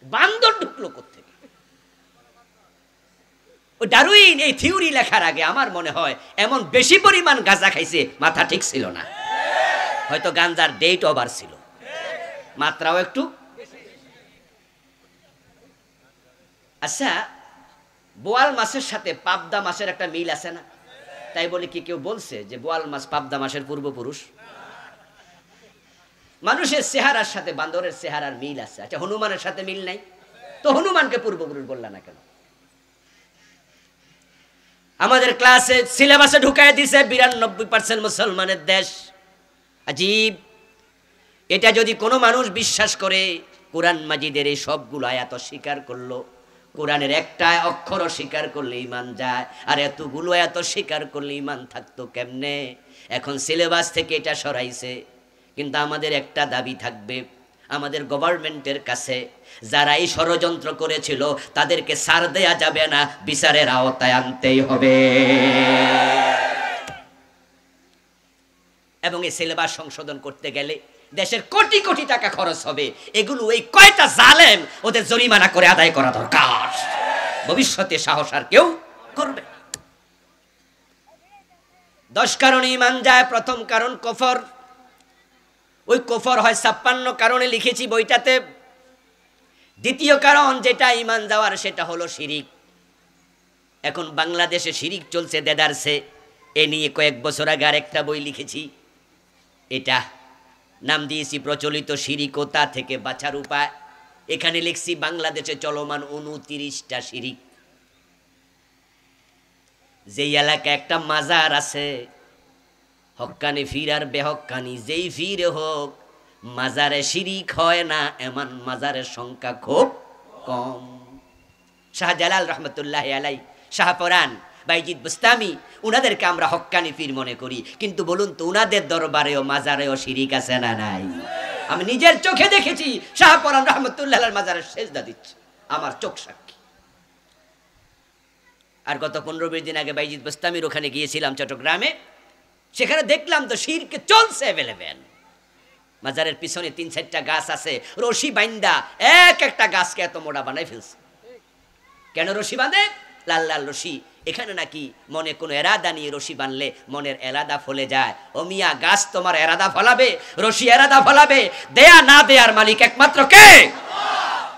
বান্দর ঢুকলো কোত্থেকে? ওই ডারউইন এই থিওরি লেখার আগে আমার মনে হয় এমন বেশি পরিমাণ গাঁজা খাইছে, মাথা ঠিক ছিল না। হয়তো গাঁজার ডেট ওভার ছিল, মাত্রাও একটু। আচ্ছা, বোয়াল মাছের সাথে পাবদা মাছের একটা মিল আছে না? তাই বলে কি কেউ বলছে যে বোয়াল মাছ পাবদা মাছের পূর্বপুরুষ? মানুষের চেহারার সাথে বান্দরের চেহারার মিল আছে। আচ্ছা, হনুমানের সাথে মিল নাই, তো হনুমানকে পূর্বপুরুষ বললা না কেন? আমাদের ক্লাসে সিলেবাসে ঢুকায় দিছে ৯২% মুসলমানের দেশ। আজীব। এটা যদি কোনো মানুষ বিশ্বাস করে, কোরআন মাজিদের এই সবগুলো আয়াত স্বীকার করলো, কোরআনের একটা অক্ষর স্বীকার করলে ঈমান যায়, আর এতগুলো আয়াত স্বীকার করলে ঈমান থাকতো কেমনে? এখন সিলেবাস থেকে এটা সরাইছে, কিন্তু আমাদের একটা দাবি থাকবে আমাদের গভর্নমেন্টের কাছে, যারা এই ষড়যন্ত্র করেছিল তাদেরকে ছাড় দেয়া যাবে না, বিচারের আওতায় আনতেই হবে। এবং এই সিলেবাস সংশোধন করতে গেলে দেশের কোটি কোটি টাকা খরচ হবে। এগুলো এই কয়টা জালেম ওদের জরিমানা করে আদায় করা দরকার। ভবিষ্যতে সাহস আর কেউ করবে। 10 কারণে ঈমান যায়। প্রথম কারণ কুফর। ওই কুফর হয় 56 কারণে লিখেছি বইটাতে। দ্বিতীয় কারণ যেটা ঈমান যাওয়ার, সেটা হলো শিরিক। এখন বাংলাদেশে শিরিক চলছে দেদারসে। এ নিয়ে কয়েক বছর আগে আরেকটা বই লিখেছি, এটা নাম দিয়েছি প্রচলিত শিরিক ও তা থেকে বাঁচার উপায়। এখানে লিখছি বাংলাদেশে চলমান 29টা শিরিক। যেই এলাকায় একটা মাজার আছে, হক্কানি ফির আর বেহক্কানি যেই ফির হোক, মাজারে শিরিক হয় না এমন মাজারের সংখ্যা খুব কম। শাহজালাল রহমতুল্লাহ আলাই, শাহপরান, বাইজিদ বুস্তামি, উনাদেরকে আমরা হক্কানি ফির মনে করি, কিন্তু বলুন তো উনাদের দরবারেও মাজারেও শিরিক আছে না নাই? আমি নিজের চোখে দেখেছি শাহপরান রহমতুল্লাহ মাজারে সেজদা দিচ্ছে, আমার চোখ সাক্ষী। আর গত 15-20 দিন আগে বাইজিদ বুস্তামির ওখানে গিয়েছিলাম চট্টগ্রামে, সেখানে দেখলাম তো শিরকে চলছে অ্যাভেলেবেল। মাজারের পিছনে 3-4টা গাছ আছে, রশি বাইন্দা এক একটা গাছকে এত মোটা বানাই ফেলছে। কেন রশি বাঁধে? লাল লাল রশি। এখানে নাকি মনে কোনো এরাদা নিয়ে রশি বানলে মনের এরাদা ফলে যায়। ও মিয়া, গাছ তোমার এরাদা ফলাবে, রশি এরাদা ফলাবে, দেয়া না দেয়ার মালিক একমাত্র কে?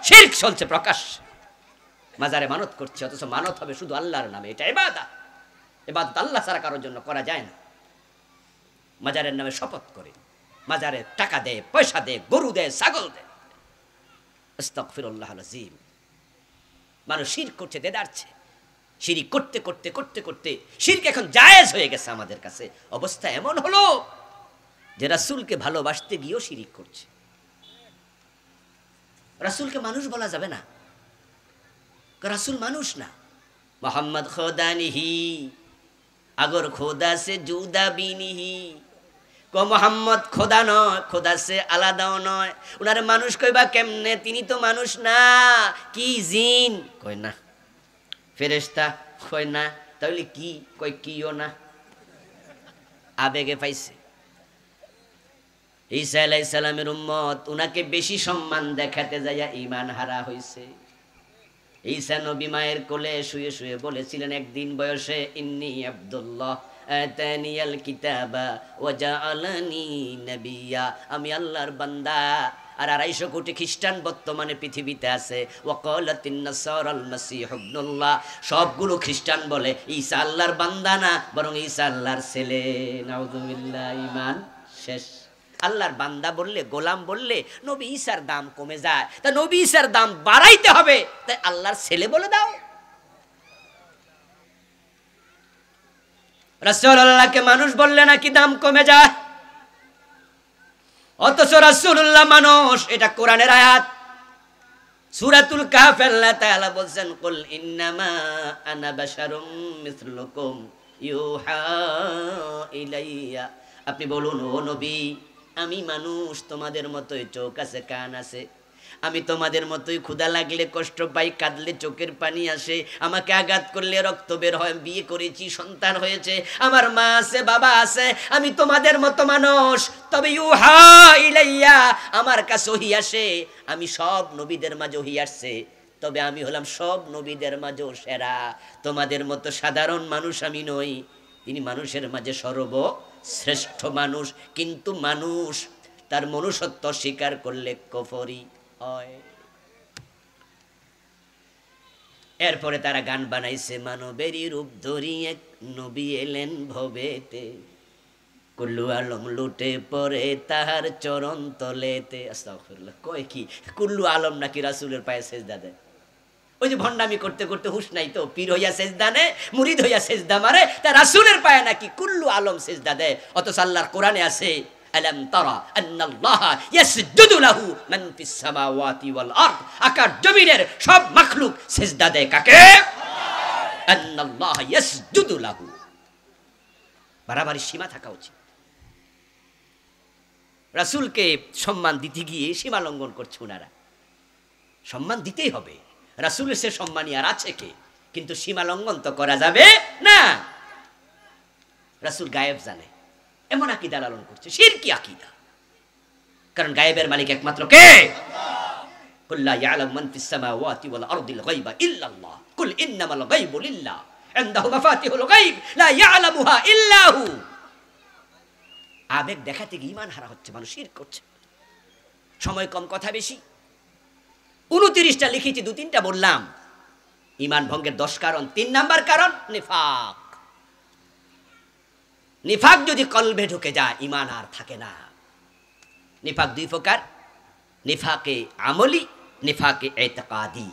শিরক চলছে প্রকাশ। মাজারে মানত করছে, অথচ মানত হবে শুধু আল্লাহর নামে। এটা ইবাদত। ইবাদত আল্লাহ ছাড়া কারোর জন্য করা যায় না। মাজারের নামে শপথ করে, মাজারে টাকা দেয়, পয়সা দেয়, গরু দেয়, ছাগল দেয়। আস্তাগফিরুল্লাহ আল-আযীম। মানুষ শিরক করছে, দেদারছে। শিরিক করতে করতে করতে করতে শিরক এখন জায়েজ হয়ে গেছে আমাদের কাছে। অবস্থা এমন হলো যে রাসূলকে ভালোবাসতে গিয়েও শিরিক করছে। রাসূলকে মানুষ বলা যাবে না, রাসূল মানুষ না। মোহাম্মদ খোদা নিহি, আগর খোদা সে জুদা বিনিহি। কো মোহাম্মদ খোদা নয়, খোদা সে আলাদাও নয়। উনারে মানুষ কইবা কেমনে? তিনি তো মানুষ না। কি জিন? কই না। ফেরেশতা? কই না। তাহলে কি? কই কিও না। আবেগে পাইছে। ঈসা আলাইহিস সালামের উম্মত, উনাকে বেশি সম্মান দেখাতে যাইয়া ঈমান হারা হইছে। ঈসা নবী মায়ের কোলে শুয়ে শুয়ে বলেছিলেন একদিন বয়সে, ইন্নী আব্দুল্লাহ, আতানিয়াল কিতাবা ওয়া জাআলানি নাবিয়্যা, আমি আল্লাহর বান্দা। আর 250 কোটি খ্রিস্টান বর্তমানে পৃথিবীতে আছে। ওয়াকালাতিন নাসারাল মাসীহু ইবনুল্লাহ, সবগুলো খ্রিস্টান বলে ঈসা আল্লাহর বান্দা না, বরং ঈসা আল্লাহর ছেলে। নাউযুবিল্লাহ, ঈমান শেষ। আল্লাহর বান্দা বললে, গোলাম বললে নবী ঈসার দাম কমে যায়, তা নবী ঈসার দাম বাড়াইতে হবে, তাই আল্লাহর ছেলে বলে দাও। রাসূলুল্লাহকে মানুষ বললে নাকি দাম কমে যায়, অথচ রাসূলুল্লাহ মানুষ। এটা কোরআনের আয়াত, সূরাতুল কাহফ। আল্লাহ তাআলা বলছেন, কুল ইন্নামা আনা বাশারুম মিসলুকুম ইউহা ইলাইয়া, আপনি বলুন ও নবী, আমি মানুষ, তোমাদের মতোই চোখ আছে, কান আছে, আমি তোমাদের মতোই ক্ষুধা লাগলে কষ্ট পাই, কাঁদলে চোখের পানি আসে, আমাকে আঘাত করলে রক্ত বের হয়, বিয়ে করেছি, সন্তান হয়েছে, আমার মা আছে, বাবা আছে, আমি তোমাদের মতো মানুষ। তবে ইউহা ইলাইয়া, আমার কাছে ওহী আসে, আমি সব নবীদের মাঝে ওহী আসছে, তবে আমি হলাম সব নবীদের মাঝেও সেরা। তোমাদের মতো সাধারণ মানুষ আমি নই, তিনি মানুষের মাঝে সর্বশ্রেষ্ঠ মানুষ। কিন্তু মানুষ তার মনুষ্যত্ব স্বীকার করলে কুফরি হয়। এরপরে তারা গান বানাইছে, মানবেরই রূপ ধরি এক নবী এলেন ভবেতে, কুল্লু আলম লুটে পড়ে তাহার চরণ তলেতে। আস্তাগফিরুল্লাহ, কয় কি কুল্লু আলম নাকি রাসূলের পায়ে সেজদা দেয়? ওই যে ভণ্ডামি করতে করতে হুশ নাই তো, পীর হইয়া সেজদা নেয়, মুরিদ হইয়া সেজদা মারে, তা রাসূলের পায়ে নাকি কুল্লু আলম সেজদা দেয়। অথচ আল্লাহর কোরআনে আছে, আলাম তারা আন্নাল্লাহা ইয়াসজুদু লাহু মান ফিস সামাওয়াতি ওয়াল আরদ, আকাশ জমিনের সব মাখলুক সেজদা দেয় কাকে? আন্নাল্লাহা ইয়াসজুদু লাহু। বাড়াবাড়ি সীমা থাকা উচিত। রাসূলকে সম্মান দিতে গিয়ে সীমা লঙ্ঘন করছে ওনারা। সম্মান দিতেই হবে, রাসূলের সে সম্মানী আর আছে কে? কিন্তু সীমা লঙ্ঘন তো করা যাবে না। রাসূল গায়েব জানে, এমন আকীদা লালন করছে, শিরকি আকীদা। কারণ গায়েবের মালিক একমাত্র কে? কুল লা ইয়ালামু মান ফিস সামাওয়াতি ওয়াল আরদিল গায়বা ইল্লাল্লাহ, কুল ইন্নামাল গায়বু লিল্লাহ, ইনদাহু মাফাতিহুল গায়ব লা ইয়ালামুহা ইল্লা হু। আবেগ দেখাতে গিয়ে ঈমান হারা হচ্ছে, মানুষ শিরক করছে। সময় কম, কথা বেশি। 29টা লিখেছি, 2-3টা বললাম। ঈমান ভঙ্গের 10 কারণ। 3 নাম্বার কারণ নিফাক। নিফাক যদি কলবে ঢুকে যায়, ঈমান আর থাকে না। নিফাক 2 প্রকার, নিফাকে আমলি, নিফাকে ইতিকাদি।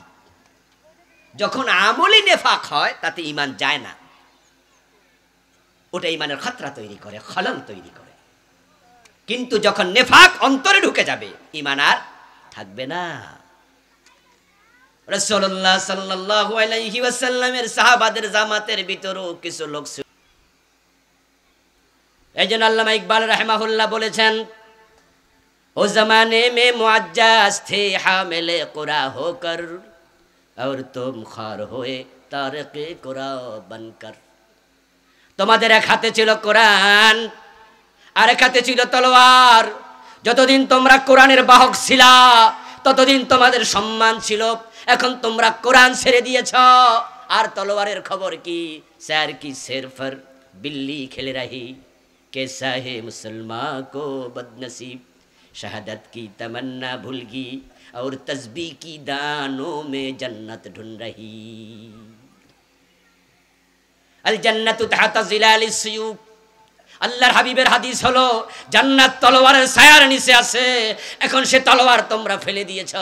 যখন আমলি নিফাক হয় তাতে ঈমান যায় না, ওটা ঈমানের খতরা তৈরি করে, খলল তৈরি করে। কিন্তু যখন নিফাক অন্তরে ঢুকে যাবে, ঈমান আর থাকবে না। রাসূলুল্লাহ সাল্লাল্লাহু আলাইহি ওয়াসাল্লামের সাহাবাদের জামাতের ভিতরেও কিছু লোক ছিল। এইজন্য আল্লামা ইকবাল রাহিমাহুল্লাহ বলেছেন, ও জমানে মে মুআজ্জাজ থে হামিলে কুরআ হোকর, और तुम खार हुए तारिक़े कुरान बनकर। তোমাদের এক হাতে ছিল কোরআন, আর এক হাতে ছিল তলোয়ার। যতদিন তোমরা কোরআনের বাহক ছিলা, ততদিন তোমাদের সম্মান ছিল। এখন তোমরা কোরআন ছেড়ে দিয়েছ, আর তলোয়ারের খবর কি? স্যার কি সেরফর बिल्ली खेल रही, कैसा है मुसलमान को बदनसीब, शहादत की तमन्ना भूल गई और तस्बीह की दानों में जन्नत ढूंढ रही। अल जन्नतु तहता जिलालिस सुयूफ। আল্লাহর হাবিবের হাদিস হলো, জান্নাত তলোয়ারের ছায়ার নিচে আছে। এখন সে তলোয়ার তোমরা ফেলে দিয়েছ,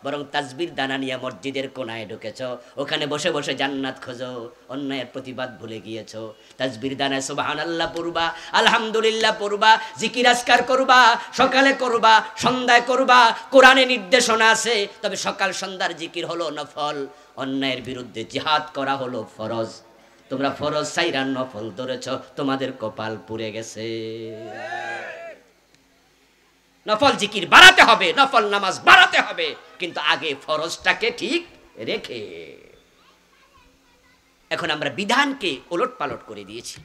বরং তাসবির দানা নিয়ে মসজিদের কোনায় ঢুকেছ, ওখানে বসে বসে জান্নাত খোঁজো, অন্যায়ের প্রতিবাদ ভুলে গিয়েছ। তাসবির দানায় সুবহানাল্লাহ পড়বা, আলহামদুলিল্লাহ পড়বা, জিকির আজকার করবা, সকালে করবা, সন্ধ্যায় করবা। কোরআনে নির্দেশনা আছে, তবে সকাল সন্ধ্যার জিকির হলো নফল, অন্যায়ের বিরুদ্ধে জিহাদ করা হলো ফরজ। তোমরা ফরজ ছাইরা নফল ধরেছ, তোমাদের কপাল পুড়ে গেছে। নফল জিকির বাড়াতে হবে, নফল নামাজ বাড়াতে হবে, কিন্তু আগে ফরজটাকে ঠিক রেখে। এখন আমরা বিধানকে ওলট পালট করে দিয়েছি।